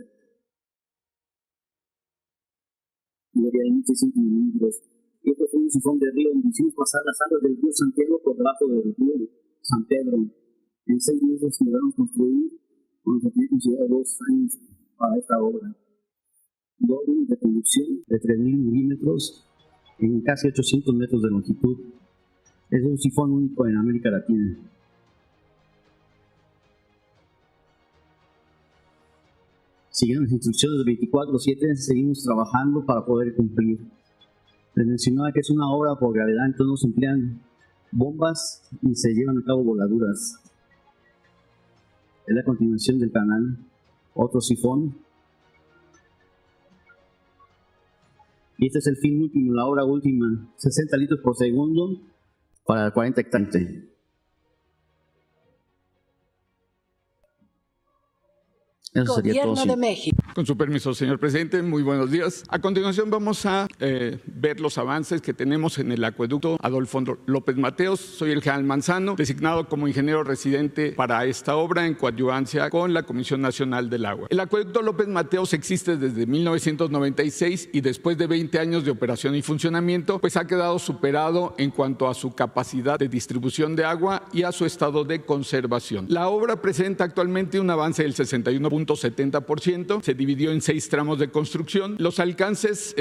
Debería de 1.600 milímetros. Y este fue un sifón de río donde hicimos pasar las aguas del río Santiago por debajo del río San Pedro. En 6 meses logramos construir, cuando se tiene considerado 2 años para esta obra. 2 líneas de conducción de 3.000 milímetros en casi 800 metros de longitud. Es un sifón único en América Latina. Siguiendo las instrucciones de 24/7, seguimos trabajando para poder cumplir. Les mencionaba que es una obra por gravedad, entonces nos emplean bombas y se llevan a cabo voladuras. Es la continuación del canal. Otro sifón. Y este es el fin último, la obra última, 60 litros por segundo para 40 hectáreas. Eso sería todo. Gobierno de México. Con su permiso, señor presidente, muy buenos días. A continuación vamos a ver los avances que tenemos en el acueducto Adolfo López Mateos. Soy el general Manzano, designado como ingeniero residente para esta obra en coadyuvancia con la Comisión Nacional del Agua. El acueducto López Mateos existe desde 1996 y después de 20 años de operación y funcionamiento, pues ha quedado superado en cuanto a su capacidad de distribución de agua y a su estado de conservación. La obra presenta actualmente un avance del 61.70%, se dividió en 6 tramos de construcción. Los alcances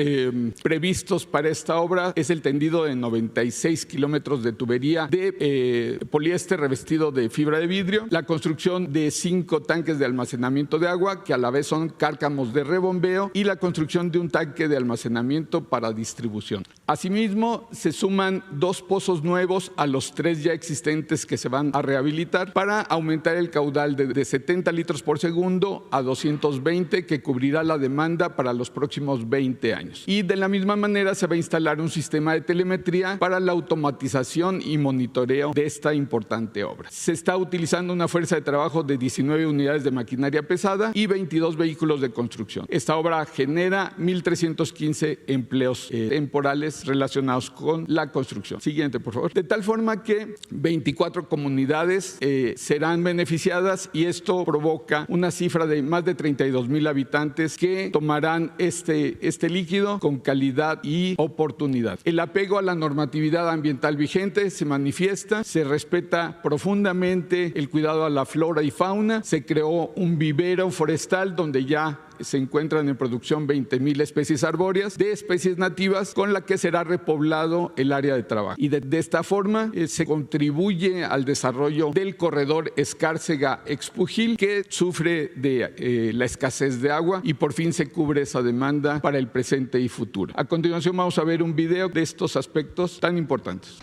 previstos para esta obra es el tendido de 96 kilómetros de tubería de poliéster revestido de fibra de vidrio, la construcción de 5 tanques de almacenamiento de agua, que a la vez son cárcamos de rebombeo, y la construcción de un tanque de almacenamiento para distribución. Asimismo, se suman 2 pozos nuevos a los 3 ya existentes que se van a rehabilitar para aumentar el caudal de 70 litros por segundo a 220, que cubrirá la demanda para los próximos 20 años. Y de la misma manera se va a instalar un sistema de telemetría para la automatización y monitoreo de esta importante obra. Se está utilizando una fuerza de trabajo de 19 unidades de maquinaria pesada y 22 vehículos de construcción. Esta obra genera 1.315 empleos temporales relacionados con la construcción. Siguiente, por favor. De tal forma que 24 comunidades serán beneficiadas, y esto provoca una cifra de más de 32,000 habitantes que tomarán este líquido con calidad y oportunidad. El apego a la normatividad ambiental vigente se manifiesta, se respeta profundamente el cuidado a la flora y fauna, se creó un vivero forestal donde ya se encuentran en producción 20,000 especies arbóreas de especies nativas, con la que será repoblado el área de trabajo. Y de esta forma se contribuye al desarrollo del corredor Escárcega-Expujil, que sufre de la escasez de agua, y por fin se cubre esa demanda para el presente y futuro. A continuación vamos a ver un video de estos aspectos tan importantes.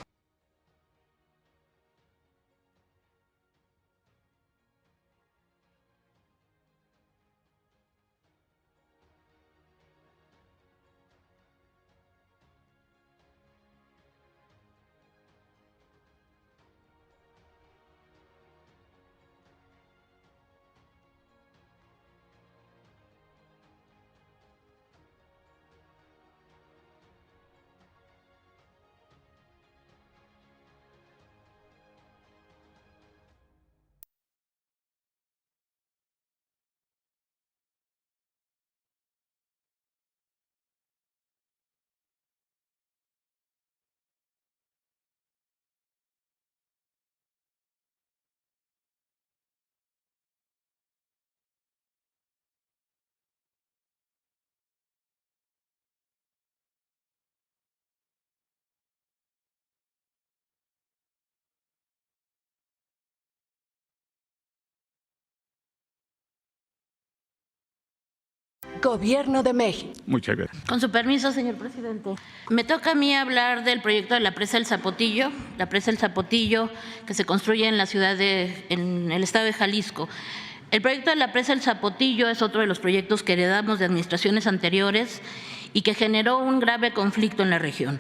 Gobierno de México. Muchas gracias. Con su permiso, señor presidente. Me toca a mí hablar del proyecto de la presa El Zapotillo, la presa El Zapotillo que se construye en la en el estado de Jalisco. El proyecto de la presa El Zapotillo es otro de los proyectos que heredamos de administraciones anteriores y que generó un grave conflicto en la región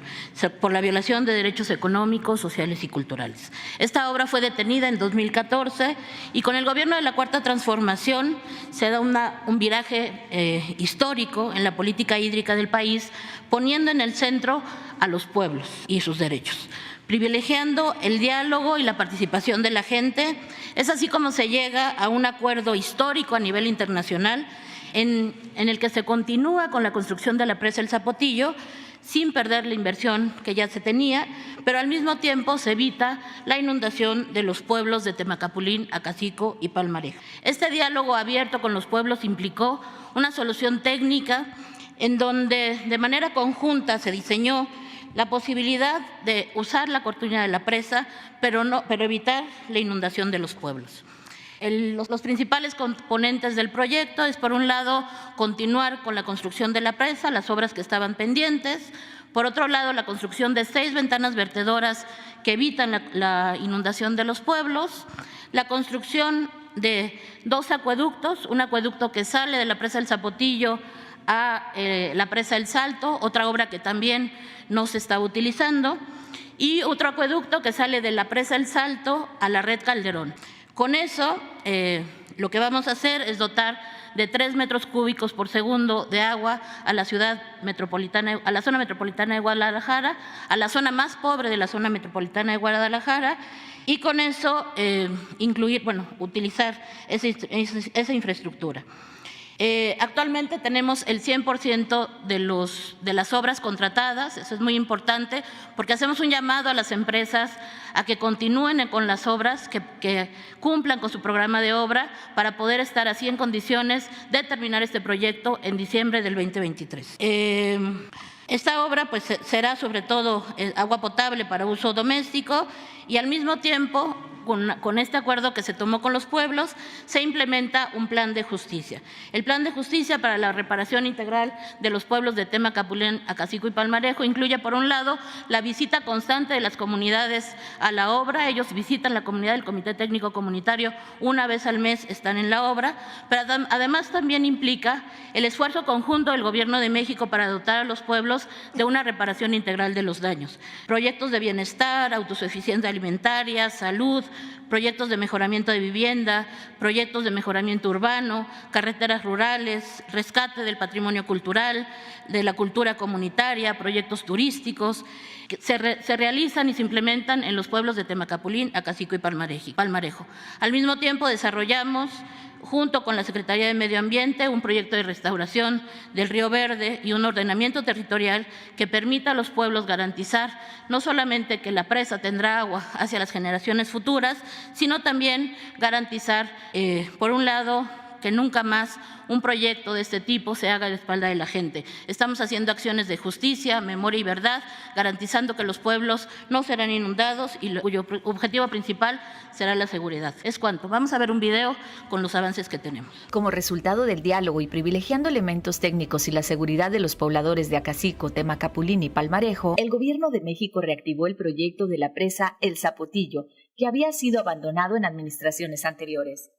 por la violación de derechos económicos, sociales y culturales. Esta obra fue detenida en 2014 y con el gobierno de la Cuarta Transformación se da un viraje histórico en la política hídrica del país, poniendo en el centro a los pueblos y sus derechos, privilegiando el diálogo y la participación de la gente. Es así como se llega a un acuerdo histórico a nivel internacional en el que se continúa con la construcción de la presa El Zapotillo sin perder la inversión que ya se tenía, pero al mismo tiempo se evita la inundación de los pueblos de Temacapulín, Acacico y Palmarejo. Este diálogo abierto con los pueblos implicó una solución técnica en donde de manera conjunta se diseñó la posibilidad de usar la cortina de la presa, pero evitar la inundación de los pueblos. Los principales componentes del proyecto es, por un lado, continuar con la construcción de la presa, las obras que estaban pendientes. Por otro lado, la construcción de 6 ventanas vertedoras que evitan la inundación de los pueblos. La construcción de 2 acueductos, un acueducto que sale de la presa El Zapotillo a la presa El Salto, otra obra que también no se está utilizando, y otro acueducto que sale de la presa El Salto a la red Calderón. Con eso, lo que vamos a hacer es dotar de 3 metros cúbicos por segundo de agua a la zona metropolitana de Guadalajara, a la zona más pobre de la zona metropolitana de Guadalajara, y con eso utilizar esa infraestructura. Actualmente tenemos el 100% de las obras contratadas. Eso es muy importante porque hacemos un llamado a las empresas a que continúen con las obras, que cumplan con su programa de obra para poder estar así en condiciones de terminar este proyecto en diciembre del 2023. Esta obra pues será sobre todo agua potable para uso doméstico y al mismo tiempo con este acuerdo que se tomó con los pueblos, se implementa un plan de justicia. El plan de justicia para la reparación integral de los pueblos de Temacapulín, Acacico y Palmarejo incluye, por un lado, la visita constante de las comunidades a la obra. Ellos visitan la comunidad del Comité Técnico Comunitario una vez al mes, están en la obra, pero además también implica el esfuerzo conjunto del Gobierno de México para dotar a los pueblos de una reparación integral de los daños. Proyectos de bienestar, autosuficiencia alimentaria, salud, proyectos de mejoramiento de vivienda, proyectos de mejoramiento urbano, carreteras rurales, rescate del patrimonio cultural, de la cultura comunitaria, proyectos turísticos, que se realizan y se implementan en los pueblos de Temacapulín, Acacico y Palmarejo. Al mismo tiempo desarrollamos, junto con la Secretaría de Medio Ambiente, un proyecto de restauración del Río Verde y un ordenamiento territorial que permita a los pueblos garantizar no solamente que la presa tendrá agua hacia las generaciones futuras, sino también garantizar, por un lado, que nunca más un proyecto de este tipo se haga a la espalda de la gente. Estamos haciendo acciones de justicia, memoria y verdad, garantizando que los pueblos no serán inundados y cuyo objetivo principal será la seguridad. Es cuanto. Vamos a ver un video con los avances que tenemos. Como resultado del diálogo y privilegiando elementos técnicos y la seguridad de los pobladores de Acacico, Temacapulín y Palmarejo, el Gobierno de México reactivó el proyecto de la presa El Zapotillo, que había sido abandonado en administraciones anteriores.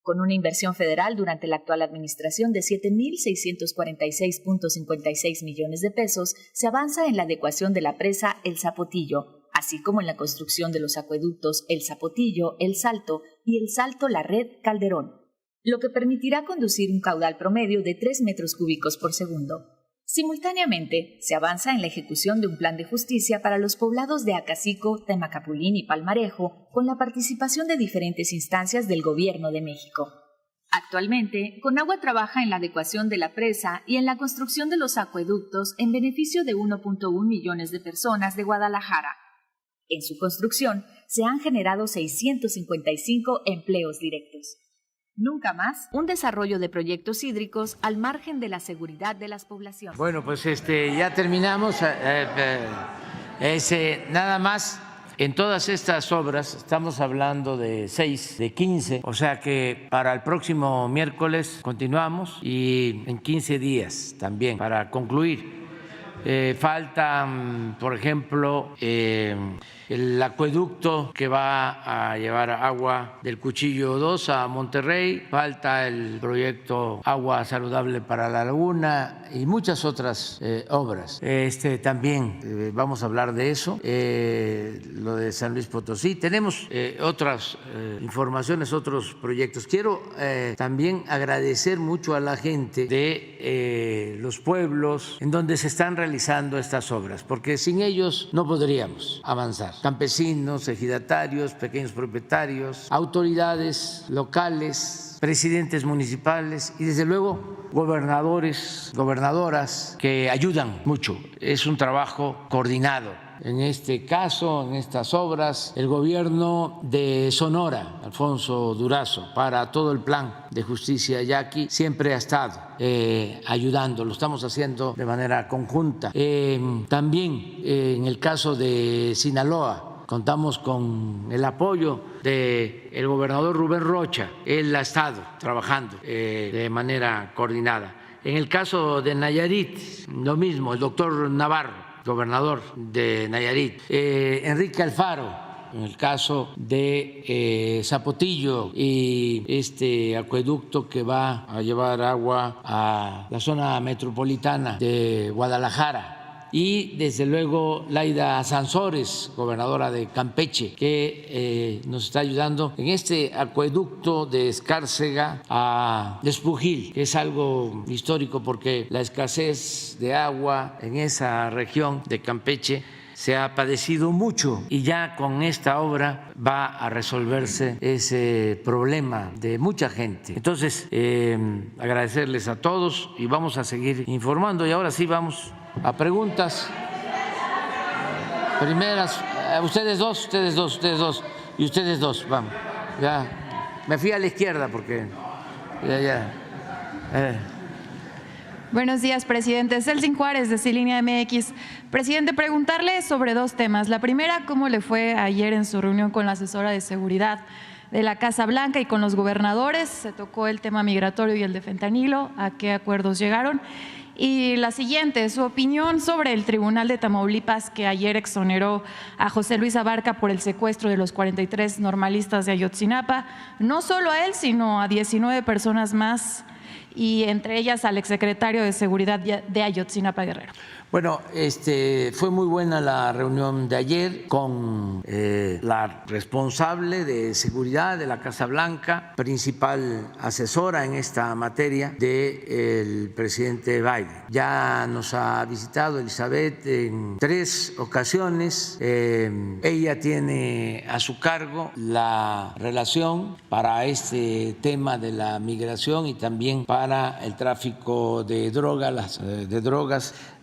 Con una inversión federal durante la actual administración de 7.646.56 millones de pesos, se avanza en la adecuación de la presa El Zapotillo, así como en la construcción de los acueductos El Zapotillo, El Salto y El Salto La Red Calderón, lo que permitirá conducir un caudal promedio de 3 metros cúbicos por segundo. Simultáneamente, se avanza en la ejecución de un plan de justicia para los poblados de Acacico, Temacapulín y Palmarejo, con la participación de diferentes instancias del Gobierno de México. Actualmente, Conagua trabaja en la adecuación de la presa y en la construcción de los acueductos en beneficio de 1.1 millones de personas de Guadalajara. En su construcción, se han generado 655 empleos directos. Nunca más un desarrollo de proyectos hídricos al margen de la seguridad de las poblaciones. Bueno, pues ya terminamos. Nada más En todas estas obras estamos hablando de 6, de 15, o sea que para el próximo miércoles continuamos y en 15 días también para concluir. Faltan, por ejemplo, el acueducto que va a llevar agua del Cuchillo 2 a Monterrey, falta el proyecto Agua Saludable para la Laguna y muchas otras obras. También vamos a hablar de eso, lo de San Luis Potosí. Tenemos otras informaciones, otros proyectos. Quiero también agradecer mucho a la gente de los pueblos en donde se están realizando estas obras, porque sin ellos no podríamos avanzar. Campesinos, ejidatarios, pequeños propietarios, autoridades locales, presidentes municipales y desde luego gobernadores, gobernadoras que ayudan mucho. Es un trabajo coordinado. En este caso, en estas obras, el gobierno de Sonora, Alfonso Durazo, para todo el plan de justicia yaqui, siempre ha estado ayudando, lo estamos haciendo de manera conjunta. También en el caso de Sinaloa, contamos con el apoyo del gobernador Rubén Rocha, él ha estado trabajando de manera coordinada. En el caso de Nayarit, lo mismo, el doctor Navarro, gobernador de Nayarit, Enrique Alfaro, en el caso de Zapotillo y este acueducto que va a llevar agua a la zona metropolitana de Guadalajara. Y desde luego Laida Sansores, gobernadora de Campeche, que nos está ayudando en este acueducto de Escárcega a Despujil, que es algo histórico porque la escasez de agua en esa región de Campeche se ha padecido mucho y ya con esta obra va a resolverse ese problema de mucha gente. Entonces, agradecerles a todos y vamos a seguir informando. Y ahora sí vamos a preguntas. Primeras, ustedes dos y ustedes dos, vamos. Ya me fui a la izquierda porque Buenos días, presidente. Celsin Juárez, de Cilínea MX. Presidente, preguntarle sobre dos temas. La primera, ¿cómo le fue ayer en su reunión con la asesora de seguridad de la Casa Blanca y con los gobernadores? Se tocó el tema migratorio y el de fentanilo. ¿A qué acuerdos llegaron? Y la siguiente, su opinión sobre el Tribunal de Tamaulipas que ayer exoneró a José Luis Abarca por el secuestro de los 43 normalistas de Ayotzinapa, no solo a él, sino a 19 personas más, y entre ellas al exsecretario de Seguridad de Ayotzinapa, Guerrero. Bueno, fue muy buena la reunión de ayer con la responsable de seguridad de la Casa Blanca, principal asesora en esta materia del presidente Biden. Ya nos ha visitado Elizabeth en 3 ocasiones. Ella tiene a su cargo la relación para este tema de la migración y también para el tráfico de drogas,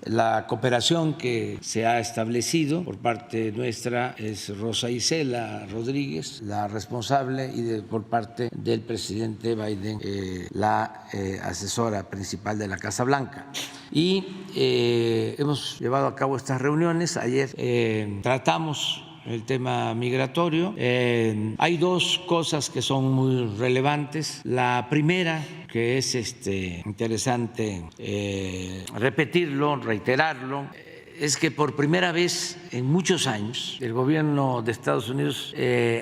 La cooperación que se ha establecido por parte nuestra es Rosa Isela Rodríguez, la responsable, y por parte del presidente Biden, la asesora principal de la Casa Blanca. Y hemos llevado a cabo estas reuniones. Ayer tratamos el tema migratorio. Hay 2 cosas que son muy relevantes. La primera, que es interesante repetirlo, reiterarlo, es que por primera vez en muchos años el gobierno de Estados Unidos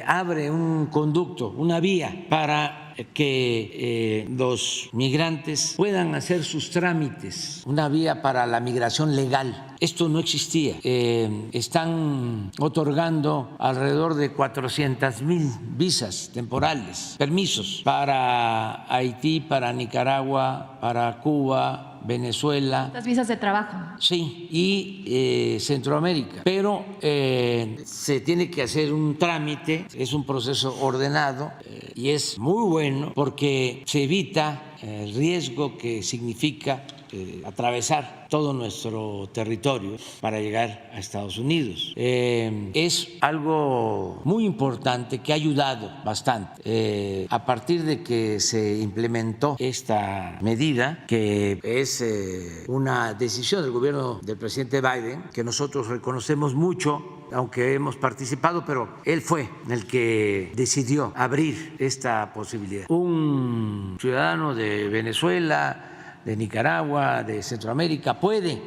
abre un conducto, una vía para que los migrantes puedan hacer sus trámites, una vía para la migración legal. Esto no existía. Están otorgando alrededor de 400,000 visas temporales, permisos para Haití, para Nicaragua, para Cuba, Venezuela. Las visas de trabajo. Sí, y Centroamérica. Pero se tiene que hacer un trámite, es un proceso ordenado y es muy bueno porque se evita el riesgo que significa atravesar todo nuestro territorio para llegar a Estados Unidos. Es algo muy importante que ha ayudado bastante. A partir de que se implementó esta medida, que es una decisión del gobierno del presidente Biden, que nosotros reconocemos mucho, aunque hemos participado, pero él fue el que decidió abrir esta posibilidad. Un ciudadano de Venezuela, de Nicaragua, de Centroamérica, puede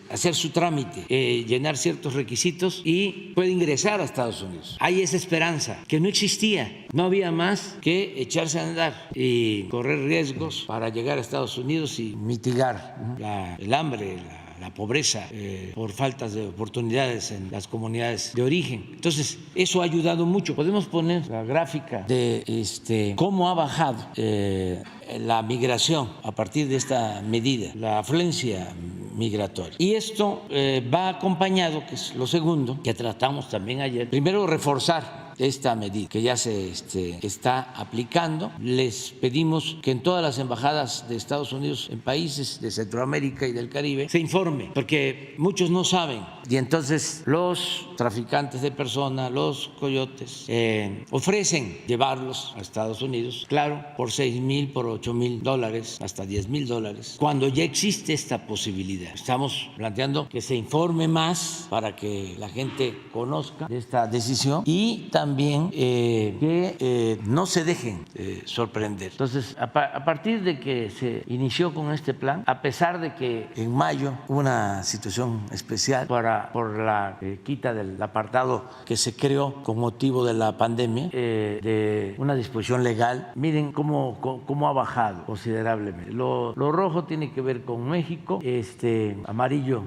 hacer su trámite, llenar ciertos requisitos y puede ingresar a Estados Unidos. Hay esa esperanza que no existía, no había más que echarse a andar y correr riesgos para llegar a Estados Unidos y mitigar el hambre, la pobreza por faltas de oportunidades en las comunidades de origen. Entonces, eso ha ayudado mucho. Podemos poner la gráfica de cómo ha bajado la migración a partir de esta medida, la afluencia migratoria. Y esto va acompañado, que es lo segundo, que tratamos también ayer, primero reforzar esta medida que ya se está aplicando. Les pedimos que en todas las embajadas de Estados Unidos en países de Centroamérica y del Caribe se informe, porque muchos no saben y entonces los traficantes de personas, los coyotes, ofrecen llevarlos a Estados Unidos, claro, por $6,000, por $8,000, hasta $10,000, cuando ya existe esta posibilidad. Estamos planteando que se informe más para que la gente conozca de esta decisión y también que no se dejen sorprender. Entonces, a partir de que se inició con este plan, a pesar de que en mayo hubo una situación especial por la quita del apartado que se creó con motivo de la pandemia, de una disposición legal, miren cómo ha bajado considerablemente. Lo rojo tiene que ver con México, amarillo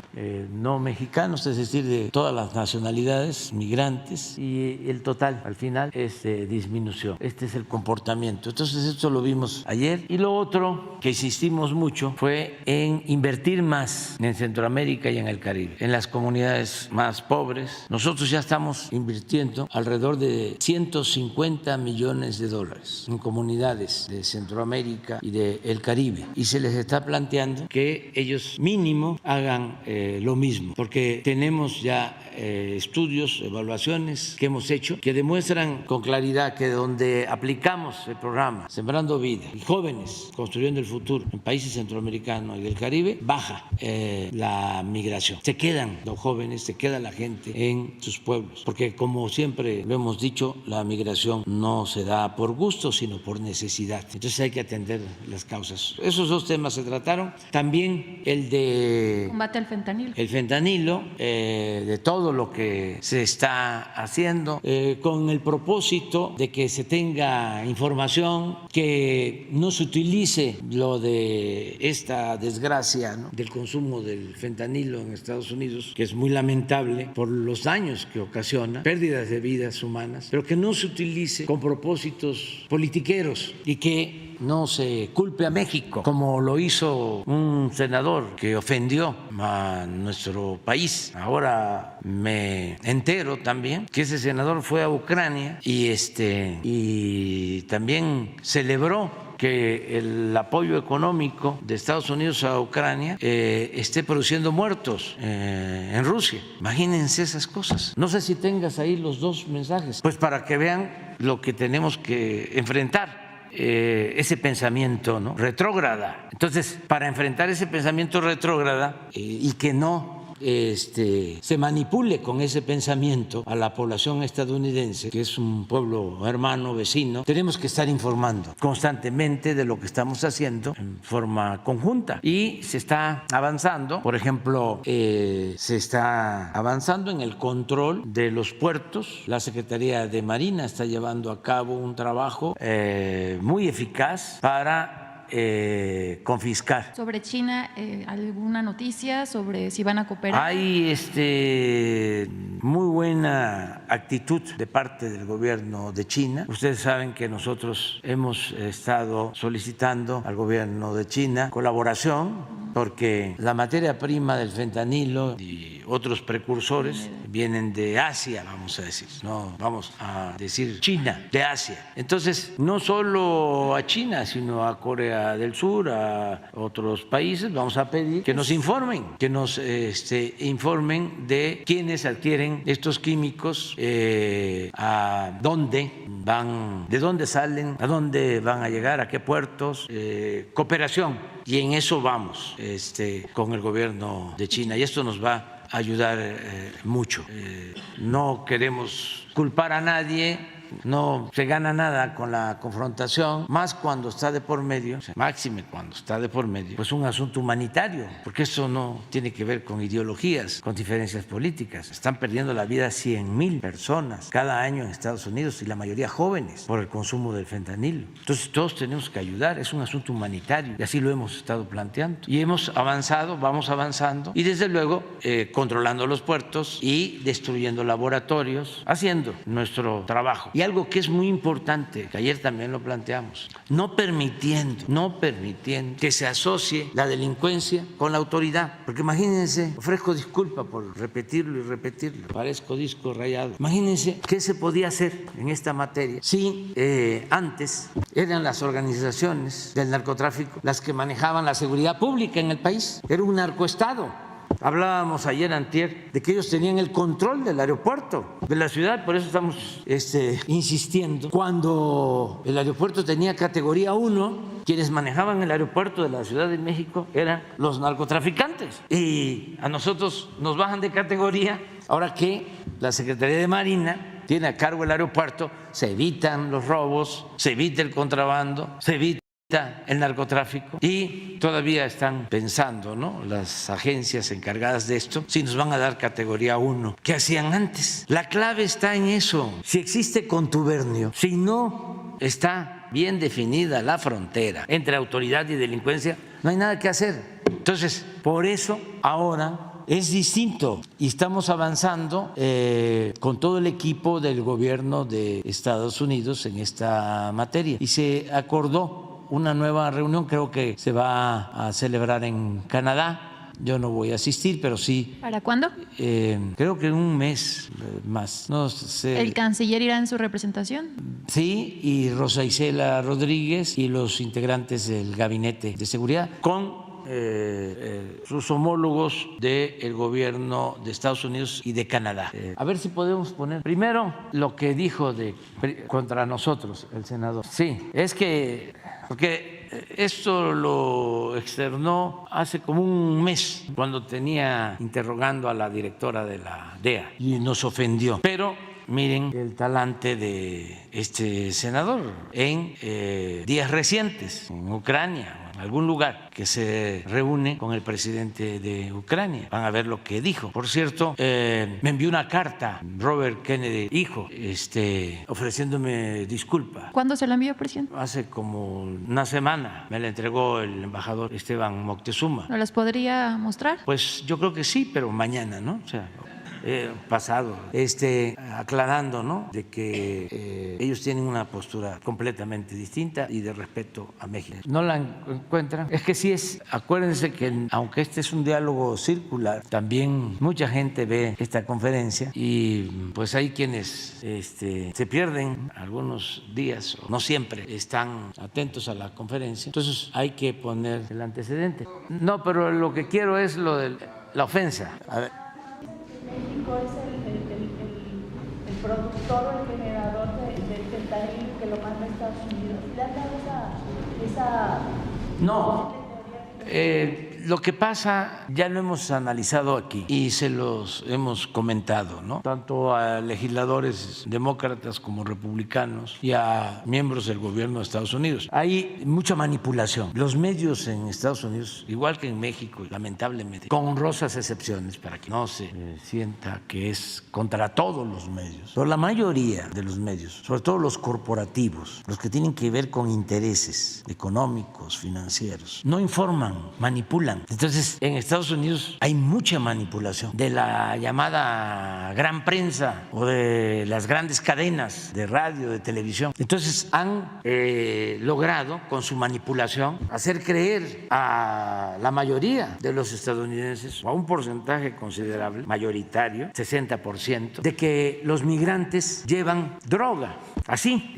no mexicanos, es decir, de todas las nacionalidades, migrantes, y el total al final es disminución. Este es el comportamiento. Entonces, esto lo vimos ayer. Y lo otro que insistimos mucho fue en invertir más en Centroamérica y en el Caribe, en las comunidades más pobres. Nosotros ya estamos invirtiendo alrededor de $150 millones en comunidades de Centroamérica y del Caribe, y se les está planteando que ellos mínimo hagan lo mismo, porque tenemos ya estudios, evaluaciones que hemos hecho que demuestran con claridad que donde aplicamos el programa Sembrando Vida y Jóvenes Construyendo el Futuro en países centroamericanos y del Caribe, baja la migración. Se quedan los jóvenes, se queda la gente en sus pueblos, porque como siempre lo hemos dicho, la migración no se da por gusto, sino por necesidad. Entonces hay que atender las causas. Esos dos temas se trataron. También el de combate al fentanilo. El fentanilo, de todo lo que se está haciendo, con el propósito de que se tenga información, que no se utilice lo de esta desgracia, ¿no?, del consumo del fentanilo en Estados Unidos, que es muy lamentable por los daños que ocasiona, pérdidas de vidas humanas, pero que no se utilice con propósitos politiqueros y que no se culpe a México, como lo hizo un senador que ofendió a nuestro país. Ahora me entero también que ese senador fue a Ucrania y también celebró que el apoyo económico de Estados Unidos a Ucrania esté produciendo muertos en Rusia. Imagínense esas cosas. No sé si tengas ahí los dos mensajes, pues para que vean lo que tenemos que enfrentar. Ese pensamiento, ¿no?, retrógrada. Entonces, para enfrentar ese pensamiento retrógrada y que no se manipule con ese pensamiento a la población estadounidense, que es un pueblo hermano, vecino, tenemos que estar informando constantemente de lo que estamos haciendo en forma conjunta. Y se está avanzando, por ejemplo, se está avanzando en el control de los puertos. La Secretaría de Marina está llevando a cabo un trabajo muy eficaz para confiscar. Sobre China, ¿alguna noticia sobre si van a cooperar? Hay muy buena actitud de parte del gobierno de China. Ustedes saben que nosotros hemos estado solicitando al gobierno de China colaboración, porque la materia prima del fentanilo y otros precursores vienen de Asia, vamos a decir, no vamos a decir China, de Asia. Entonces, no solo a China, sino a Corea del Sur, a otros países, vamos a pedir que nos informen, informen de quiénes adquieren estos químicos, a dónde van, de dónde salen, a dónde van a llegar, a qué puertos, cooperación. Y en eso vamos con el gobierno de China, y esto nos va ayudar mucho. No queremos culpar a nadie, no se gana nada con la confrontación, más cuando está de por medio, máxime cuando está de por medio, pues un asunto humanitario, porque eso no tiene que ver con ideologías, con diferencias políticas. Están perdiendo la vida 100,000 personas cada año en Estados Unidos y la mayoría jóvenes por el consumo del fentanilo. Entonces todos tenemos que ayudar, es un asunto humanitario y así lo hemos estado planteando. Y hemos avanzado, vamos avanzando y desde luego controlando los puertos y destruyendo laboratorios, haciendo nuestro trabajo. Y algo que es muy importante, que ayer también lo planteamos, no permitiendo que se asocie la delincuencia con la autoridad. Porque imagínense, ofrezco disculpa por repetirlo y repetirlo, parezco disco rayado. Imagínense qué se podía hacer en esta materia si antes eran las organizaciones del narcotráfico las que manejaban la seguridad pública en el país. Era un narcoestado. Hablábamos ayer antier de que ellos tenían el control del aeropuerto de la ciudad, por eso estamos insistiendo. Cuando el aeropuerto tenía categoría 1, quienes manejaban el aeropuerto de la Ciudad de México eran los narcotraficantes. Y a nosotros nos bajan de categoría, ahora que la Secretaría de Marina tiene a cargo el aeropuerto, se evitan los robos, se evita el contrabando, se evita el narcotráfico y todavía están pensando, ¿no?, las agencias encargadas de esto, si nos van a dar categoría 1. ¿Qué hacían antes? La clave está en eso. Si existe contubernio, si no está bien definida la frontera entre autoridad y delincuencia, no hay nada que hacer. Entonces, por eso ahora es distinto y estamos avanzando con todo el equipo del gobierno de Estados Unidos en esta materia y se acordó una nueva reunión, creo que se va a celebrar en Canadá. Yo no voy a asistir, pero sí. ¿Para cuándo? Creo que en un mes más. No sé. ¿El canciller irá en su representación? Sí, y Rosa Isela Rodríguez y los integrantes del Gabinete de Seguridad con sus homólogos del gobierno de Estados Unidos y de Canadá. A ver si podemos poner primero lo que dijo contra nosotros el senador. Sí, es que porque esto lo externó hace como un mes cuando tenía interrogando a la directora de la DEA y nos ofendió. Pero miren el talante de este senador en días recientes en Ucrania, en algún lugar que se reúne con el presidente de Ucrania. Van a ver lo que dijo. Por cierto, me envió una carta Robert Kennedy, hijo, ofreciéndome disculpas. ¿Cuándo se la envió, presidente? Hace como una semana me la entregó el embajador Esteban Moctezuma. ¿No las podría mostrar? Pues yo creo que sí, pero mañana, ¿no? O sea, pasado, aclarando, ¿no?, de que ellos tienen una postura completamente distinta y de respeto a México. ¿No la encuentran? Es que sí es, acuérdense que aunque este es un diálogo circular, también mucha gente ve esta conferencia y pues hay quienes se pierden algunos días, o no siempre están atentos a la conferencia, entonces hay que poner el antecedente. No, pero lo que quiero es lo de la ofensa. A ver. México es el productor o el generador del fentanilo que lo manda a Estados Unidos. ¿Le han dado esa No. Lo que pasa ya lo hemos analizado aquí y se los hemos comentado, ¿no?, tanto a legisladores demócratas como republicanos y a miembros del gobierno de Estados Unidos. Hay mucha manipulación. Los medios en Estados Unidos, igual que en México, lamentablemente, con honrosas excepciones para que no se sienta que es contra todos los medios, pero la mayoría de los medios, sobre todo los corporativos, los que tienen que ver con intereses económicos, financieros, no informan, manipulan. Entonces, en Estados Unidos hay mucha manipulación de la llamada gran prensa o de las grandes cadenas de radio, de televisión. Entonces, han logrado, con su manipulación, hacer creer a la mayoría de los estadounidenses, o a un porcentaje considerable, mayoritario, 60%, de que los migrantes llevan droga, así,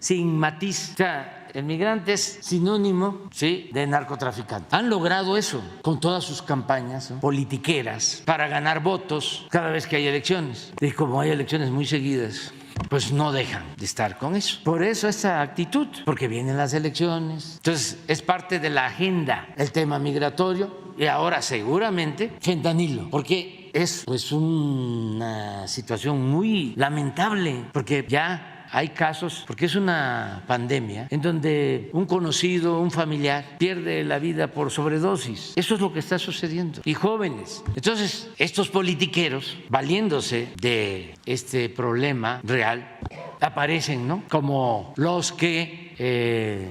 sin matiz. O sea, el migrante es sinónimo, ¿sí?, de narcotraficante. Han logrado eso con todas sus campañas, ¿no?, politiqueras para ganar votos cada vez que hay elecciones. Y como hay elecciones muy seguidas, pues no dejan de estar con eso. Por eso esa actitud, porque vienen las elecciones. Entonces es parte de la agenda el tema migratorio y ahora seguramente fentanilo, porque es pues una situación muy lamentable, porque ya hay casos, porque es una pandemia, en donde un conocido, un familiar, pierde la vida por sobredosis. Eso es lo que está sucediendo. Y jóvenes. Entonces, estos politiqueros, valiéndose de este problema real, aparecen, ¿no?, como los que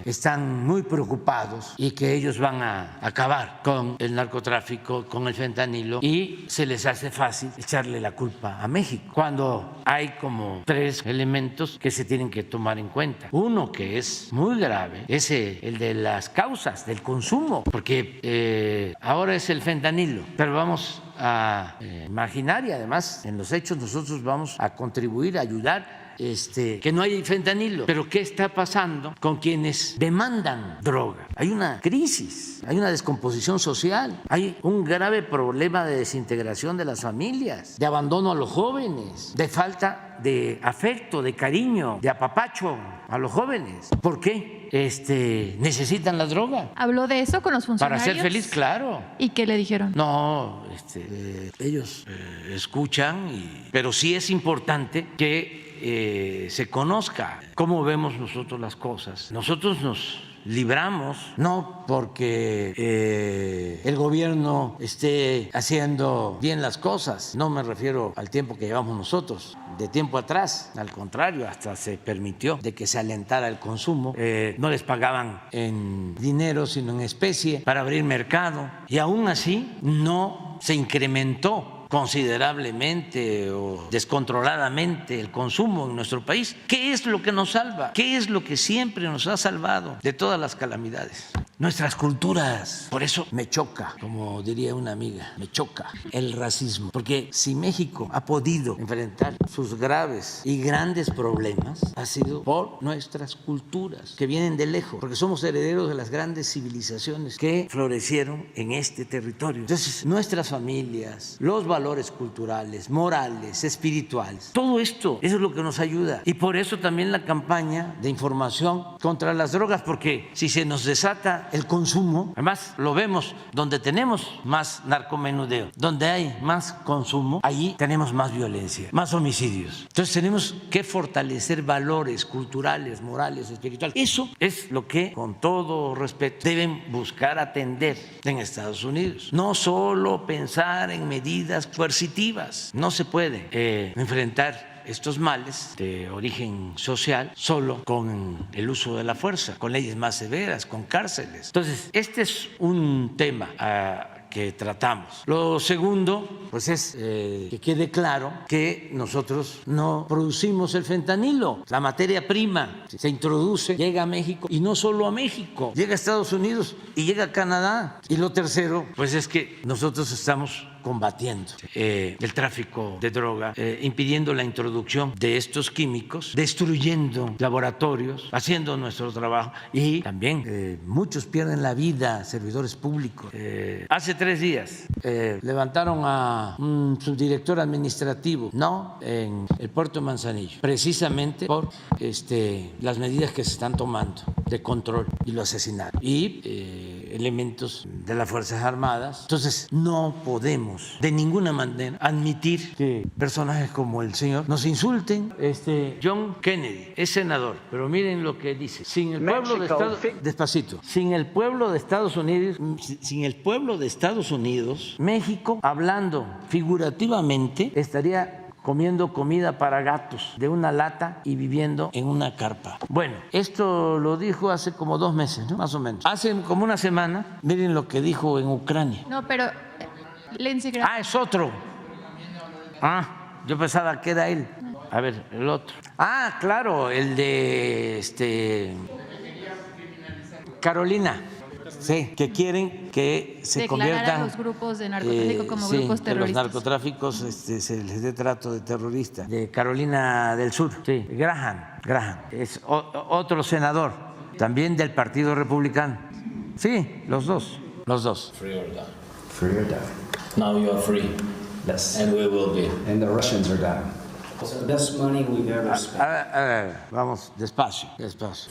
están muy preocupados y que ellos van a acabar con el narcotráfico, con el fentanilo, y se les hace fácil echarle la culpa a México, cuando hay como 3 elementos que se tienen que tomar en cuenta. Uno que es muy grave es el de las causas del consumo, porque ahora es el fentanilo, pero vamos a imaginar, y además en los hechos nosotros vamos a contribuir, a ayudar que no haya fentanilo. Pero ¿qué está pasando con quienes demandan droga? Hay una crisis, hay una descomposición social, hay un grave problema de desintegración de las familias, de abandono a los jóvenes, de falta de afecto, de cariño, de apapacho a los jóvenes. ¿Por qué? Necesitan la droga. ¿Habló de eso con los funcionarios? Para ser feliz, claro. ¿Y qué le dijeron? No, ellos escuchan, pero sí es importante que se conozca cómo vemos nosotros las cosas. Nosotros nos libramos no porque el gobierno esté haciendo bien las cosas, no me refiero al tiempo que llevamos nosotros, de tiempo atrás, al contrario, hasta se permitió de que se alentara el consumo, no les pagaban en dinero sino en especie para abrir mercado, y aún así no se incrementó considerablemente o descontroladamente el consumo en nuestro país. ¿Qué es lo que nos salva? ¿Qué es lo que siempre nos ha salvado de todas las calamidades? Nuestras culturas. Por eso me choca, como diría una amiga, me choca el racismo. Porque si México ha podido enfrentar sus graves y grandes problemas, ha sido por nuestras culturas, que vienen de lejos, porque somos herederos de las grandes civilizaciones que florecieron en este territorio. Entonces, nuestras familias, los valores culturales, morales, espirituales, todo esto, eso es lo que nos ayuda. Y por eso también la campaña de información contra las drogas, porque si se nos desata el consumo, además lo vemos donde tenemos más narcomenudeo, donde hay más consumo, ahí tenemos más violencia, más homicidios. Entonces tenemos que fortalecer valores culturales, morales, espirituales. Eso es lo que, con todo respeto, deben buscar atender en Estados Unidos. No solo pensar en medidas coercitivas. No se puede enfrentar estos males de origen social solo con el uso de la fuerza, con leyes más severas, con cárceles. Entonces, este es un tema que tratamos. Lo segundo, pues es que quede claro que nosotros no producimos el fentanilo. La materia prima se introduce, llega a México, y no solo a México, llega a Estados Unidos y llega a Canadá. Y lo tercero, pues es que nosotros estamos combatiendo el tráfico de droga, impidiendo la introducción de estos químicos, destruyendo laboratorios, haciendo nuestro trabajo, y también muchos pierden la vida, servidores públicos. Hace 3 días levantaron a un subdirector administrativo, en el puerto de Manzanillo, precisamente por las medidas que se están tomando de control, y lo asesinaron, y elementos de las Fuerzas Armadas. Entonces no podemos de ninguna manera admitir que personajes como el señor nos insulten. John Kennedy es senador, pero miren lo que dice: sin el pueblo de Estados sin el pueblo de Estados Unidos, México, hablando figurativamente, estaría comiendo comida para gatos de una lata y viviendo en una carpa. Bueno, esto lo dijo hace como 2 meses, ¿no? Más o menos. Hace como una semana, miren lo que dijo en Ucrania. No, pero es otro. Yo pensaba que era él. A ver, el otro. Claro, el de Carolina. Sí, que quieren que se conviertan a los grupos de narcotráfico como grupos terroristas. Los narcotráficos se les dé trato de terrorista. De Carolina del Sur. Sí, Graham. Es otro senador, también del Partido Republicano. Sí, los dos. Free or die. Free or die. Now you are free. Yes. And we will be. And the Russians are dying. So best money we've ever spent. Vamos, despacio.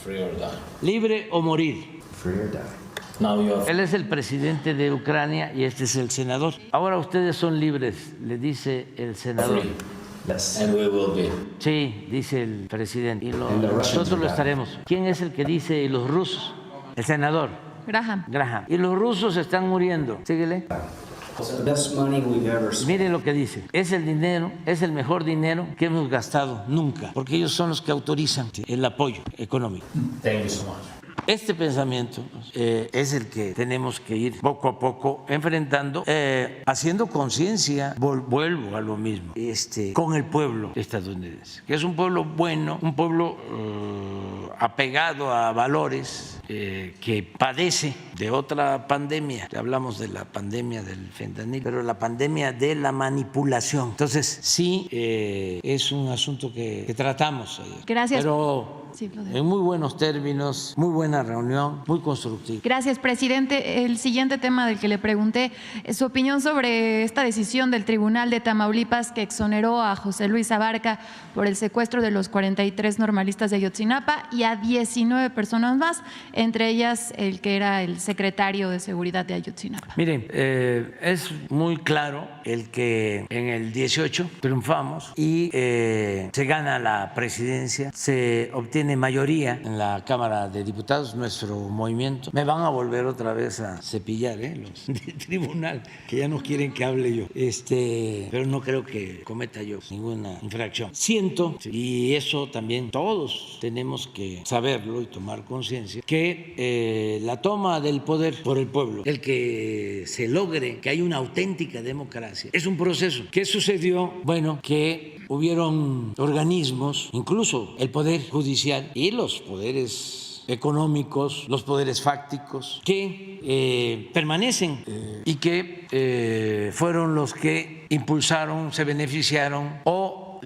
Free or die. Libre o morir. Free or die. Él es el presidente de Ucrania y este es el senador. Ahora ustedes son libres, le dice el senador. Sí, dice el presidente. Y nosotros lo estaremos. ¿Quién es el que dice los rusos? El senador. Graham. Y los rusos están muriendo. Síguele. Mire lo que dice. Es el dinero, es el mejor dinero que hemos gastado nunca, porque ellos son los que autorizan el apoyo económico. Este pensamiento es el que tenemos que ir poco a poco enfrentando, haciendo conciencia, vuelvo a lo mismo, con el pueblo estadounidense, que es un pueblo bueno, un pueblo apegado a valores, que padece de otra pandemia. Hablamos de la pandemia del fentanil, pero la pandemia de la manipulación. Entonces, sí, es un asunto que tratamos ayer. Gracias. Pero en muy buenos términos, muy buena reunión, muy constructiva. Gracias, presidente. El siguiente tema del que le pregunté es su opinión sobre esta decisión del Tribunal de Tamaulipas que exoneró a José Luis Abarca por el secuestro de los 43 normalistas de Ayotzinapa y a 19 personas más, entre ellas el que era el secretario de Seguridad de Ayotzinapa. Miren, es muy claro el que en el 18 triunfamos y se gana la presidencia, se obtiene mayoría en la Cámara de Diputados, nuestro movimiento. Me van a volver otra vez a cepillar, los del tribunal, que ya no quieren que hable yo. Pero no creo que cometa yo ninguna infracción. Siento, y eso también todos tenemos que saberlo y tomar conciencia, que la toma del poder por el pueblo, el que se logre que haya una auténtica democracia, es un proceso. ¿Qué sucedió? Bueno, que hubieron organismos, incluso el Poder Judicial y los poderes económicos, los poderes fácticos, que permanecen y que fueron los que impulsaron, se beneficiaron o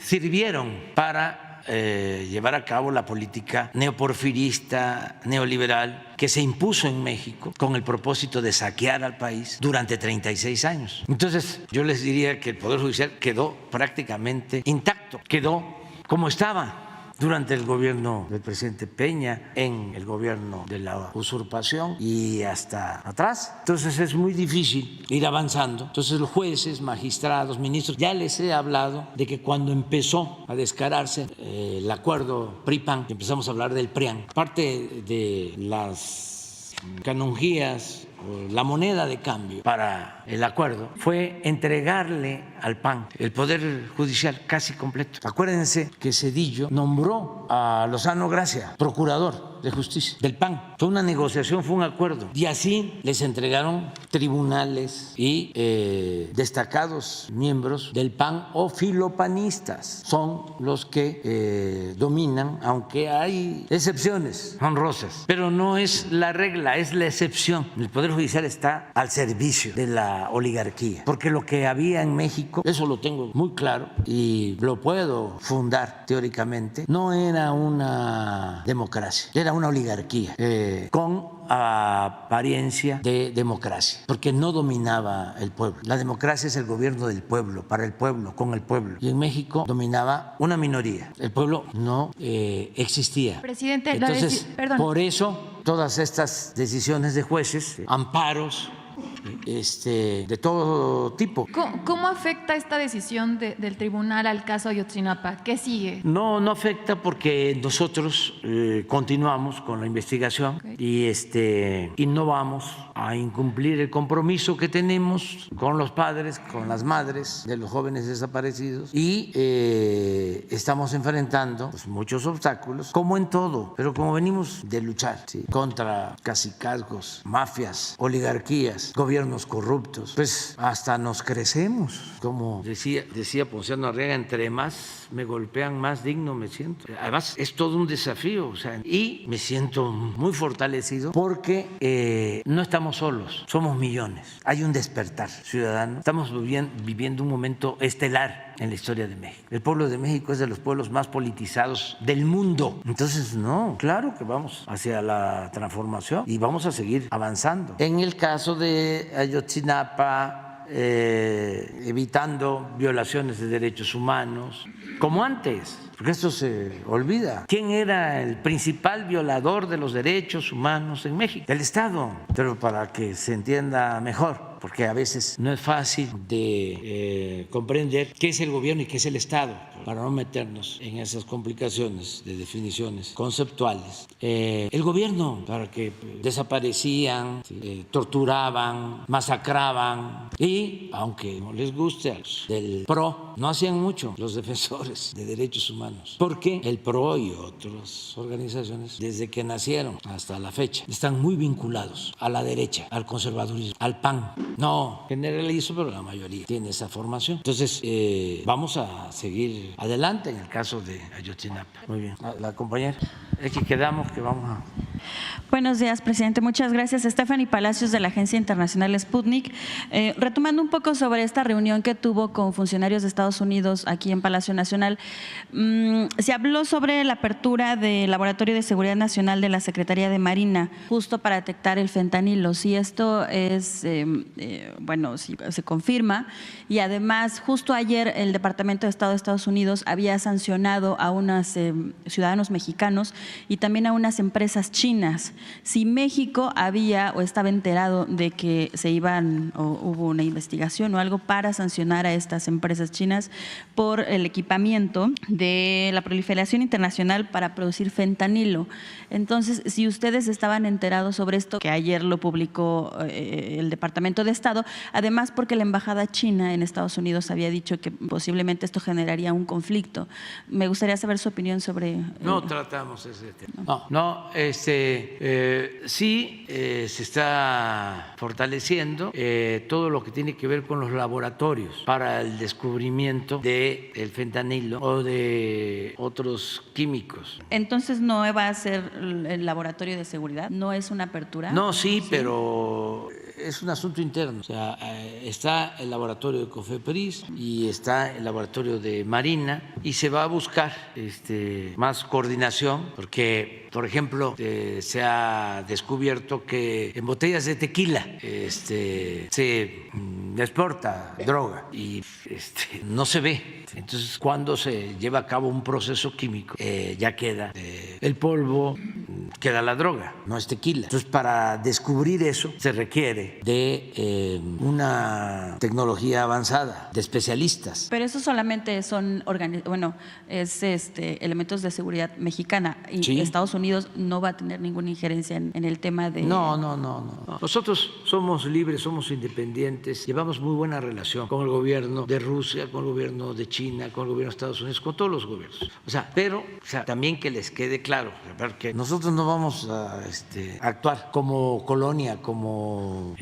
sirvieron para llevar a cabo la política neoporfirista, neoliberal, que se impuso en México con el propósito de saquear al país durante 36 años. Entonces, yo les diría que el Poder Judicial quedó prácticamente intacto, quedó como estaba durante el gobierno del presidente Peña, en el gobierno de la usurpación y hasta atrás. Entonces es muy difícil ir avanzando. Entonces los jueces, magistrados, ministros, ya les he hablado de que cuando empezó a descararse el acuerdo PRI-PAN, empezamos a hablar del PRIAN, parte de las canonjías, la moneda de cambio para el acuerdo fue entregarle al PAN el Poder Judicial casi completo. Acuérdense que Zedillo nombró a Lozano Gracia procurador de justicia del PAN. Fue una negociación, fue un acuerdo. Y así les entregaron tribunales y destacados miembros del PAN o filopanistas. Son los que dominan, aunque hay excepciones honrosas, pero no es la regla, es la excepción. El Poder Judicial está al servicio de la oligarquía, porque lo que había en México, eso lo tengo muy claro y lo puedo fundar teóricamente, no era una democracia, era una oligarquía con apariencia de democracia, porque no dominaba el pueblo. La democracia es el gobierno del pueblo, para el pueblo, con el pueblo. Y en México dominaba una minoría. El pueblo no existía. Presidente, entonces, por eso todas estas decisiones de jueces, amparos, de todo tipo. ¿Cómo afecta esta decisión del tribunal al caso Ayotzinapa? ¿Qué sigue? No afecta porque nosotros continuamos con la investigación y no vamos a incumplir el compromiso que tenemos con los padres, con las madres de los jóvenes desaparecidos y estamos enfrentando muchos obstáculos, como en todo, pero como venimos de luchar contra cacicazgos, mafias, oligarquías, gobiernos corruptos, pues hasta nos crecemos. Como decía Ponciano Arriaga, entre más me golpean, más digno me siento. Además, es todo un desafío, y me siento muy fortalecido porque no estamos solos, somos millones. Hay un despertar ciudadano. Estamos viviendo un momento estelar en la historia de México. El pueblo de México es de los pueblos más politizados del mundo. Entonces, claro que vamos hacia la transformación y vamos a seguir avanzando. En el caso de Ayotzinapa, evitando violaciones de derechos humanos, como antes, porque esto se olvida. ¿Quién era el principal violador de los derechos humanos en México? El Estado. Pero para que se entienda mejor, porque a veces no es fácil de comprender qué es el gobierno y qué es el Estado, para no meternos en esas complicaciones de definiciones conceptuales. El gobierno, para que desaparecían, torturaban, masacraban, y aunque no les guste a los del PRO, no hacían mucho los defensores de derechos humanos, porque el PRO y otras organizaciones, desde que nacieron hasta la fecha, están muy vinculados a la derecha, al conservadurismo, al PAN. No generalizo, pero la mayoría tiene esa formación. Entonces, vamos a seguir adelante en el caso de Ayotzinapa. Muy bien. La compañera, es que quedamos que vamos a... Buenos días, presidente. Muchas gracias. Stephanie Palacios, de la Agencia Internacional Sputnik. Retomando un poco sobre esta reunión que tuvo con funcionarios de Estados Unidos aquí en Palacio Nacional, se habló sobre la apertura del Laboratorio de Seguridad Nacional de la Secretaría de Marina, justo para detectar el fentanilo. Si esto es, bueno, si se confirma, y además justo ayer el Departamento de Estado de Estados Unidos había sancionado a unos ciudadanos mexicanos y también a unas empresas chinas. Si México había o estaba enterado de que se iban o hubo una investigación o algo para sancionar a estas empresas chinas por el equipamiento de la proliferación internacional para producir fentanilo. Entonces, si ustedes estaban enterados sobre esto, que ayer lo publicó el Departamento de Estado, además porque la Embajada China en Estados Unidos había dicho que posiblemente esto generaría un conflicto. Me gustaría saber su opinión sobre… No tratamos ese tema. Sí se está fortaleciendo todo lo que tiene que ver con los laboratorios para el descubrimiento del fentanilo o de otros químicos. Entonces, ¿no va a ser el laboratorio de seguridad? ¿No es una apertura? No, sí, pero es un asunto interno. O sea, está el laboratorio de COFEPRIS y está el laboratorio de Marina, y se va a buscar más coordinación, porque, por ejemplo, se ha descubierto que en botellas de tequila se exporta droga y no se ve. Entonces, cuando se lleva a cabo un proceso químico, ya queda el polvo, queda la droga, no es tequila. Entonces, para descubrir eso se requiere de una tecnología avanzada, de especialistas. Pero eso solamente son elementos de seguridad mexicana, y Sí. Estados Unidos no va a tener ninguna injerencia en el tema de… No. Nosotros somos libres, somos independientes, llevamos muy buena relación con el gobierno de Rusia, con el gobierno de China, con el gobierno de Estados Unidos, con todos los gobiernos. Pero también que les quede claro, que nosotros no vamos a actuar como colonia, como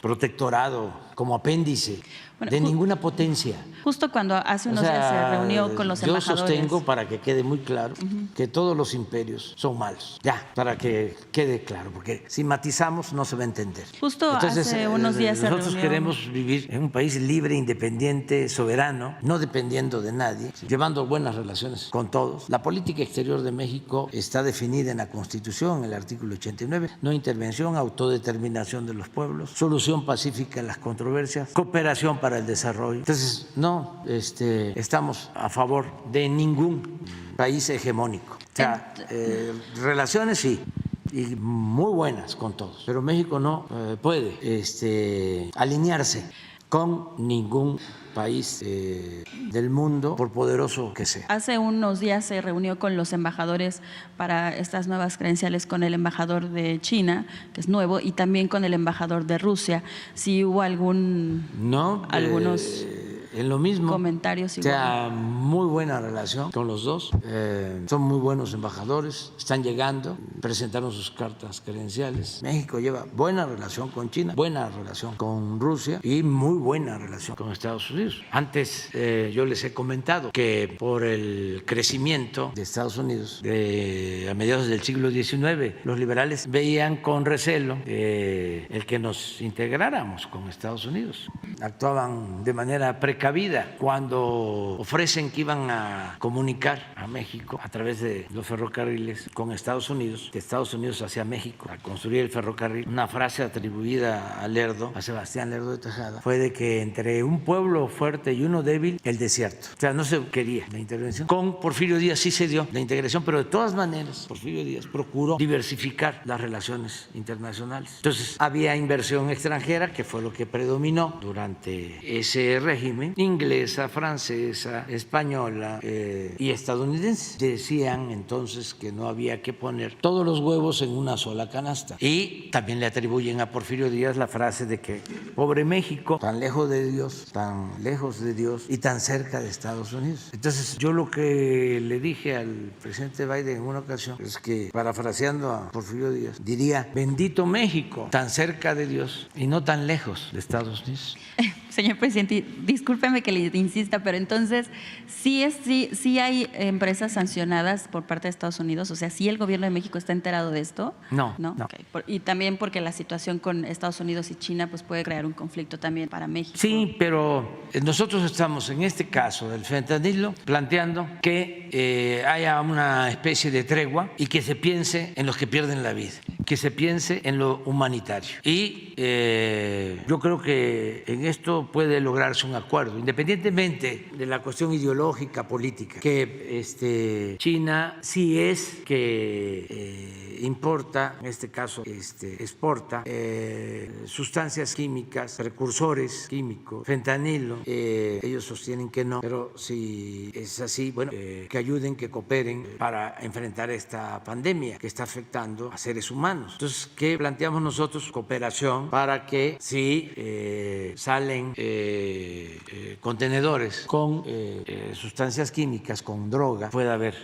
protectorado, como apéndice de ninguna potencia. Justo cuando hace unos días se reunió con los embajadores… Yo sostengo, para que quede muy claro, que todos los imperios son malos. Ya, para que quede claro, porque si matizamos no se va a entender. Justo hace unos días se nosotros reunió… queremos vivir en un país libre, independiente, soberano, no dependiendo de nadie, llevando buenas relaciones con todos. La política exterior de México está definida en la Constitución, en el artículo 89, no intervención, autodeterminación de los pueblos, solución pacífica de las controversias, cooperación para el desarrollo. Entonces, no estamos a favor de ningún país hegemónico. O sea, relaciones sí, y muy buenas con todos, pero México no puede alinearse con ningún país del mundo, por poderoso que sea. Hace unos días se reunió con los embajadores para estas nuevas credenciales, con el embajador de China, que es nuevo, y también con el embajador de Rusia. Si hubo algunos en lo mismo, comentarios igual. O sea, muy buena relación con los dos, son muy buenos embajadores, están llegando, presentaron sus cartas credenciales. México lleva buena relación con China, buena relación con Rusia y muy buena relación con Estados Unidos. Antes yo les he comentado que por el crecimiento de Estados Unidos a mediados del siglo XIX, los liberales veían con recelo el que nos integráramos con Estados Unidos. Actuaban de manera precaria cabida cuando ofrecen que iban a comunicar a México a través de los ferrocarriles con Estados Unidos, de Estados Unidos hacia México, a construir el ferrocarril. Una frase atribuida a Lerdo, a Sebastián Lerdo de Tejada, fue de que entre un pueblo fuerte y uno débil, el desierto. O sea, no se quería la intervención. Con Porfirio Díaz sí se dio la integración, pero de todas maneras Porfirio Díaz procuró diversificar las relaciones internacionales. Entonces había inversión extranjera, que fue lo que predominó durante ese régimen, inglesa, francesa, española y estadounidense. Decían entonces que no había que poner todos los huevos en una sola canasta. Y también le atribuyen a Porfirio Díaz la frase de que pobre México, tan lejos de Dios y tan cerca de Estados Unidos. Entonces yo lo que le dije al presidente Biden en una ocasión es que, parafraseando a Porfirio Díaz, diría: bendito México, tan cerca de Dios y no tan lejos de Estados Unidos. Señor presidente, discúlpeme que le insista, pero entonces sí hay empresas sancionadas por parte de Estados Unidos, o sea, ¿sí el gobierno de México está enterado de esto? No. Okay. Y también porque la situación con Estados Unidos y China pues puede crear un conflicto también para México. Sí, pero nosotros estamos en este caso del fentanilo planteando que haya una especie de tregua y que se piense en los que pierden la vida, que se piense en lo humanitario. Y yo creo que en esto puede lograrse un acuerdo, independientemente de la cuestión ideológica, política, que China sí es que importa, en este caso exporta sustancias químicas, precursores químicos, fentanilo. Ellos sostienen que no, pero si es así, bueno, que ayuden, que cooperen para enfrentar esta pandemia que está afectando a seres humanos. Entonces, ¿qué planteamos nosotros? Cooperación para que si salen contenedores con sustancias químicas, con droga, pueda haber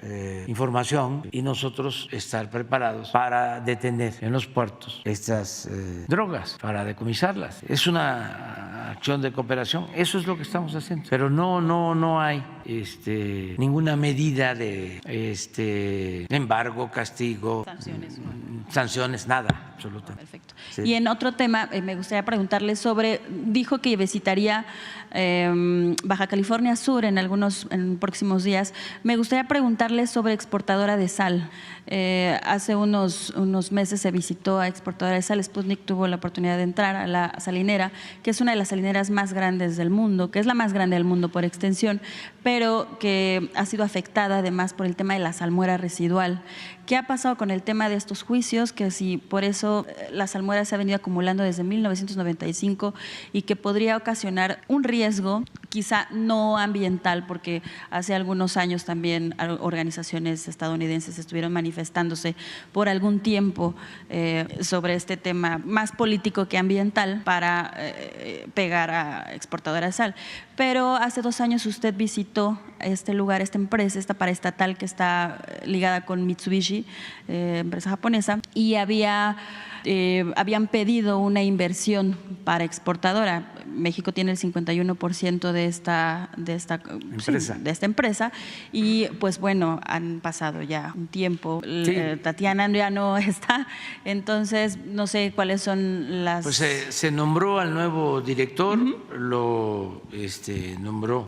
información y nosotros estar preparados para detener en los puertos estas drogas, para decomisarlas. Es una acción de cooperación, eso es lo que estamos haciendo, pero no hay ninguna medida de embargo, castigo, sanciones, nada, absolutamente. Perfecto. Sí. Y en otro tema, me gustaría preguntarle sobre, dijo que visitaría Baja California Sur en próximos días. Me gustaría preguntarle sobre exportadora de sal. Hace unos meses se visitó a exportadora de sal. Sputnik tuvo la oportunidad de entrar a la salinera, que es una de las salineras más grandes del mundo, que es la más grande del mundo por extensión, pero que ha sido afectada además por el tema de la salmuera residual. ¿Qué ha pasado con el tema de estos juicios? Que si por eso la salmuera se ha venido acumulando desde 1995 y que podría ocasionar un riesgo, quizá no ambiental, porque hace algunos años también organizaciones estadounidenses estuvieron manifestándose por algún tiempo sobre este tema más político que ambiental para pegar a exportadora de sal. Pero hace 2 años usted visitó este lugar, esta empresa, esta paraestatal que está ligada con Mitsubishi, empresa japonesa, y habían pedido una inversión para exportadora. México tiene el 51% de esta empresa y pues bueno, han pasado ya un tiempo. Sí. Tatiana ya no está, entonces no sé cuáles son las… Pues se nombró al nuevo director, lo nombró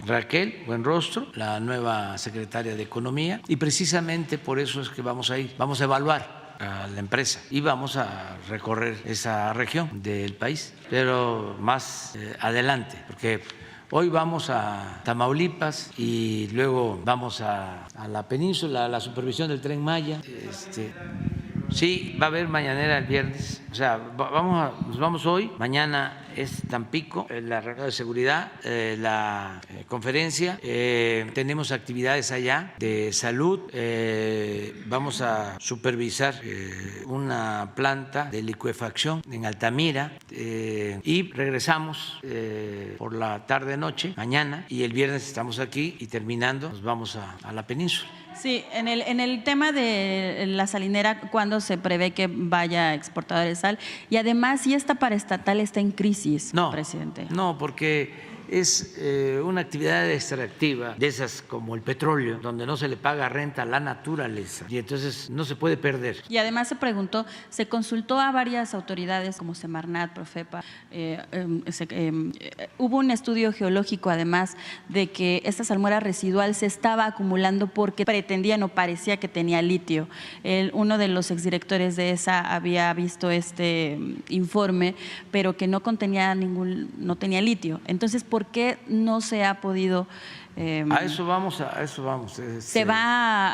Raquel Buenrostro, la nueva secretaria de Economía, y precisamente por eso es que vamos a ir, vamos a evaluar a la empresa y vamos a recorrer esa región del país, pero más adelante, porque hoy vamos a Tamaulipas y luego vamos a la península, a la supervisión del Tren Maya. Sí, va a haber mañanera el viernes, o sea, nos vamos hoy, mañana es Tampico, la reunión de seguridad, la conferencia, tenemos actividades allá de salud, vamos a supervisar una planta de licuefacción en Altamira y regresamos por la tarde-noche, mañana, y el viernes estamos aquí y terminando nos vamos a la península. Sí, en el tema de la salinera, ¿cuándo se prevé que vaya exportadora de sal? Y además, si esta paraestatal está en crisis, presidente. No, porque es una actividad extractiva de esas como el petróleo, donde no se le paga renta a la naturaleza y entonces no se puede perder. Y además se preguntó, se consultó a varias autoridades como Semarnat, Profepa, hubo un estudio geológico además de que esta salmuera residual se estaba acumulando porque pretendían o parecía que tenía litio. Uno de los exdirectores de ESA había visto este informe, pero que no contenía no tenía litio. Entonces, ¿por qué no se ha podido? A eso vamos. Se va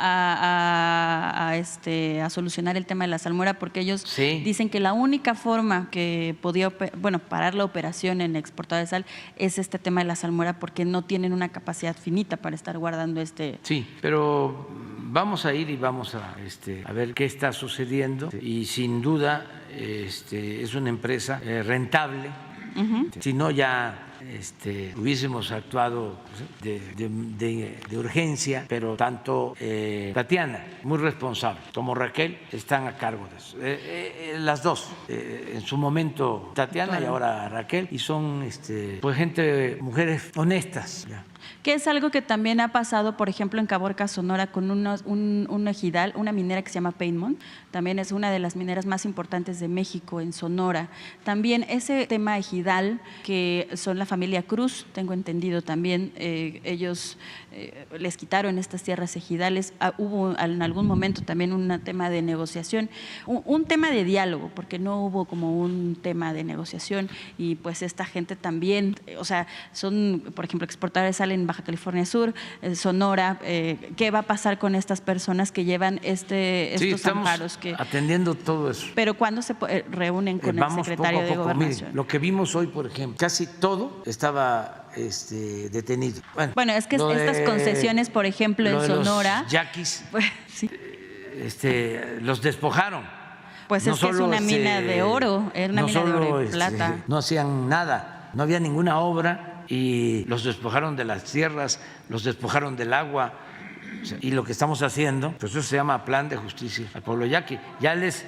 a solucionar el tema de la salmuera porque ellos dicen que la única forma que podía parar la operación en exportadora de sal es este tema de la salmuera porque no tienen una capacidad finita para estar guardando Sí, pero vamos a ir y vamos a ver qué está sucediendo y sin duda es una empresa rentable. Si no ya hubiésemos actuado de urgencia, pero tanto Tatiana, muy responsable, como Raquel, están a cargo de eso. Las dos, en su momento Tatiana y ahora Raquel, y son mujeres honestas. Que es algo que también ha pasado, por ejemplo, en Caborca, Sonora, con un ejidal, una minera que se llama Painmont, también es una de las mineras más importantes de México, en Sonora. También ese tema ejidal, que son la familia Cruz, tengo entendido también, ellos les quitaron estas tierras ejidales, hubo en algún momento también un tema de negociación, un tema de diálogo, porque no hubo como un tema de negociación y pues esta gente también, son, por ejemplo, exportadores salen Baja California Sur, Sonora, ¿qué va a pasar con estas personas que llevan estos amparos? Atendiendo todo eso. Pero ¿cuándo se reúnen con el secretario de Gobernación? Mire, lo que vimos hoy, por ejemplo, casi todo estaba detenido. Bueno, es que estas concesiones, por ejemplo, en Sonora, los yaquis, los despojaron. Pues es que es una mina de oro, era una mina de oro y plata. No hacían nada, no había ninguna obra y los despojaron de las tierras, los despojaron del agua. Y lo que estamos haciendo, pues eso se llama Plan de Justicia al Pueblo Yaqui. Ya les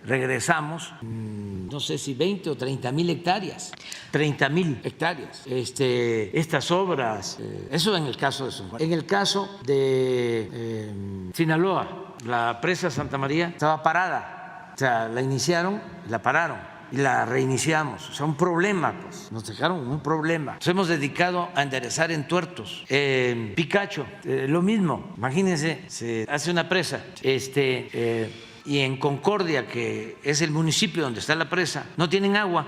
regresamos, no sé si 20 o 30,000 hectáreas. 30,000 hectáreas. Estas obras, eso en el caso de Sonora. En el caso de Sinaloa, la presa Santa María estaba parada. O sea, la iniciaron, la pararon y la reiniciamos. O sea, un problema, pues. Nos dejaron un problema. Nos hemos dedicado a enderezar entuertos. Picacho, lo mismo. Imagínense, se hace una presa. Y en Concordia, que es el municipio donde está la presa, no tienen agua.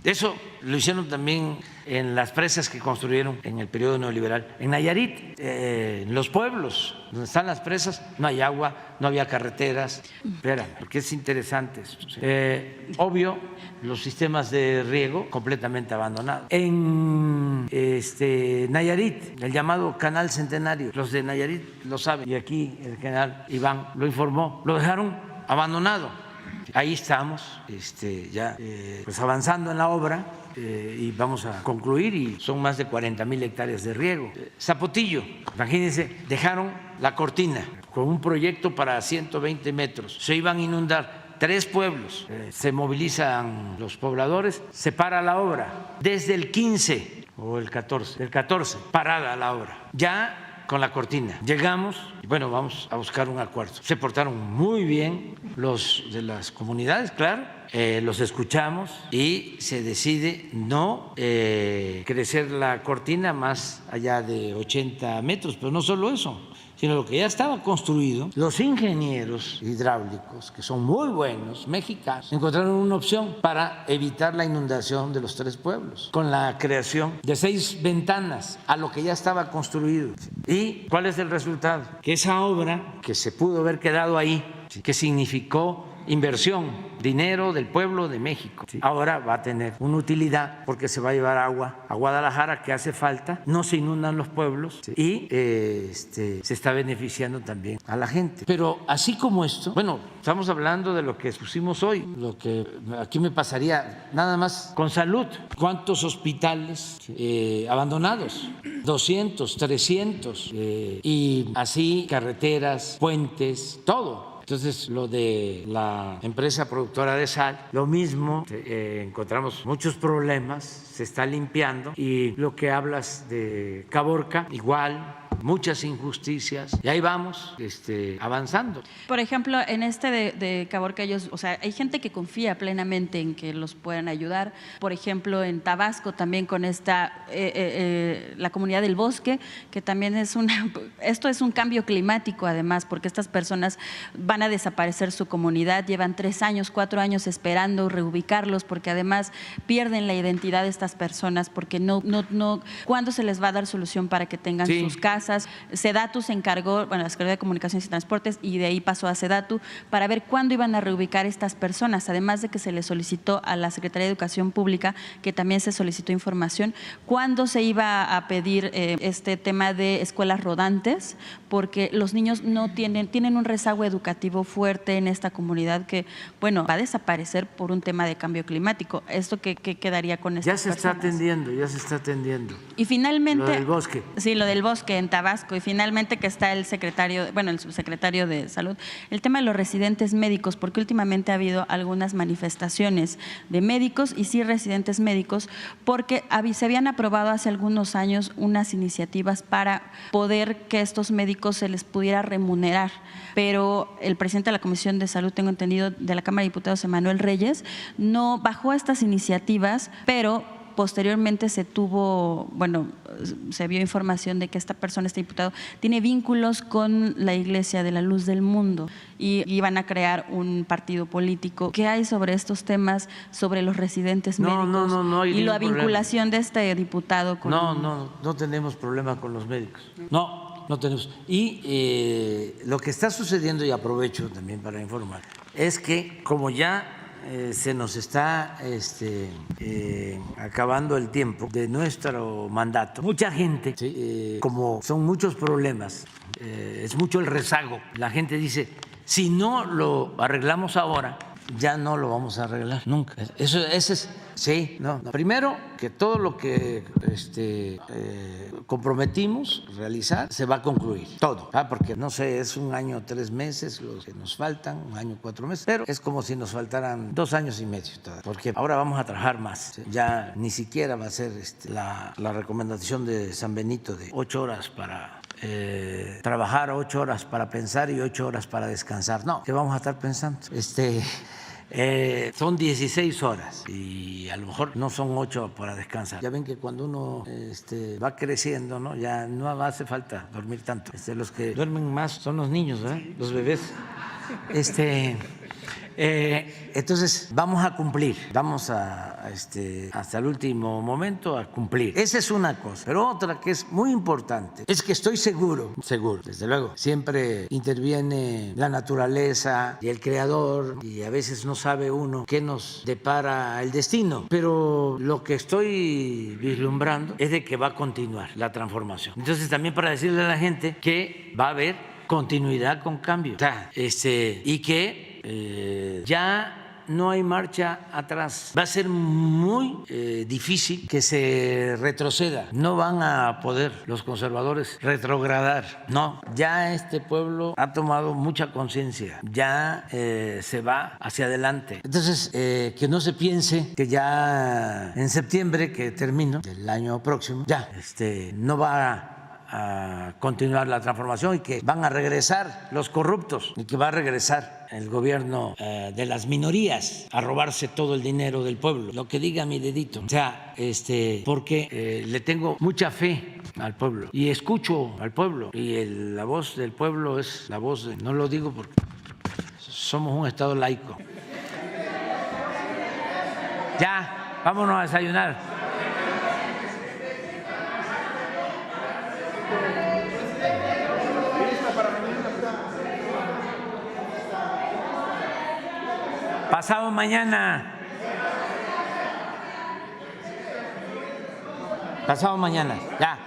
Eso lo hicieron también en las presas que construyeron en el periodo neoliberal. En Nayarit, en los pueblos donde están las presas, no hay agua, no había carreteras. Espera, porque es interesante esto. Obvio, los sistemas de riego completamente abandonados. En Nayarit, el llamado Canal Centenario, los de Nayarit lo saben, y aquí el general Iván lo informó, lo dejaron abandonado. Ahí estamos ya pues avanzando en la obra y vamos a concluir y son más de 40,000 hectáreas de riego. Zapotillo, imagínense, dejaron la cortina con un proyecto para 120 metros. Se iban a inundar 3 pueblos. Se movilizan los pobladores, se para la obra. Desde el 15 o el 14, del 14, parada la obra. Ya con la cortina. Llegamos y bueno, vamos a buscar un acuerdo. Se portaron muy bien los de las comunidades, claro, los escuchamos y se decide no crecer la cortina más allá de 80 metros, pero no solo eso, sino lo que ya estaba construido. Los ingenieros hidráulicos, que son muy buenos, mexicanos, encontraron una opción para evitar la inundación de los 3 pueblos, con la creación de 6 ventanas a lo que ya estaba construido. ¿Y cuál es el resultado? Que esa obra, que se pudo haber quedado ahí, que significó inversión, dinero del pueblo de México, ahora va a tener una utilidad porque se va a llevar agua a Guadalajara, que hace falta, no se inundan los pueblos y se está beneficiando también a la gente. Pero así como esto, bueno, estamos hablando de lo que expusimos hoy, lo que aquí me pasaría nada más con salud. ¿Cuántos hospitales abandonados? 200, 300 y así carreteras, puentes, todo. Entonces, lo de la empresa productora de sal, lo mismo, encontramos muchos problemas, se está limpiando, y lo que hablas de Caborca, igual, muchas injusticias, y ahí vamos avanzando. Por ejemplo, en de Caborca, ellos, o sea, hay gente que confía plenamente en que los puedan ayudar. Por ejemplo, en Tabasco también con la comunidad del bosque, que también esto es un cambio climático además, porque estas personas van a desaparecer su comunidad, llevan 3 años, 4 años esperando reubicarlos, porque además pierden la identidad de estas personas, porque ¿cuándo se les va a dar solución para que tengan sus casas? Sedatu se encargó, la Secretaría de Comunicaciones y Transportes, y de ahí pasó a Sedatu, para ver cuándo iban a reubicar estas personas, además de que se les solicitó a la Secretaría de Educación Pública, que también se solicitó información, cuándo se iba a pedir este tema de escuelas rodantes, porque los niños tienen un rezago educativo fuerte en esta comunidad que, va a desaparecer por un tema de cambio climático. ¿Esto qué quedaría con estas personas? Ya se está atendiendo. Y finalmente… Lo del bosque. Sí, lo del bosque en Tabasco, y finalmente que está el subsecretario de Salud, el tema de los residentes médicos, porque últimamente ha habido algunas manifestaciones de médicos y sí residentes médicos, porque se habían aprobado hace algunos años unas iniciativas para poder que estos médicos se les pudiera remunerar, pero el presidente de la Comisión de Salud, tengo entendido, de la Cámara de Diputados, Emanuel Reyes, no bajó estas iniciativas, pero posteriormente se vio información de que esta persona, este diputado, tiene vínculos con la Iglesia de la Luz del Mundo y iban a crear un partido político. ¿Qué hay sobre estos temas, sobre los residentes médicos? No y la vinculación de este diputado con… No tenemos problema con los médicos. No tenemos. Y lo que está sucediendo, y aprovecho también para informar, es que como ya se nos está acabando el tiempo de nuestro mandato, mucha gente, como son muchos problemas, es mucho el rezago, la gente dice, si no lo arreglamos ahora, ya no lo vamos a arreglar nunca. Primero, que todo lo que comprometimos realizar se va a concluir, todo, porque no sé, es 1 año 3 meses los que nos faltan, 1 año 4 meses, pero es como si nos faltaran 2 años y medio todavía, porque ahora vamos a trabajar más. Ya ni siquiera va a ser la recomendación de San Benito de 8 horas para trabajar, 8 horas para pensar y 8 horas para descansar. No, ¿qué vamos a estar pensando? Son 16 horas y a lo mejor no son 8 para descansar. Ya ven que cuando uno va creciendo, ¿no? Ya no hace falta dormir tanto. Los que duermen más son los niños, los bebés. Entonces vamos a cumplir, vamos hasta el último momento a cumplir. Esa es una cosa, pero otra que es muy importante es que estoy seguro, desde luego, siempre interviene la naturaleza y el creador y a veces no sabe uno qué nos depara el destino, pero lo que estoy vislumbrando es de que va a continuar la transformación. Entonces también para decirle a la gente que va a haber continuidad con cambio, y que ya no hay marcha atrás. Va a ser muy difícil que se retroceda. No van a poder los conservadores retrogradar. No, ya este pueblo ha tomado mucha conciencia. Ya se va hacia adelante. Entonces, que no se piense que ya en septiembre, que termino del año próximo, ya no va a continuar la transformación y que van a regresar los corruptos y que va a regresar el gobierno de las minorías a robarse todo el dinero del pueblo, lo que diga mi dedito. O sea, porque le tengo mucha fe al pueblo y escucho al pueblo y la voz del pueblo es la voz no lo digo porque somos un estado laico. Ya, vámonos a desayunar. Pasado mañana. Pasado mañana, ya.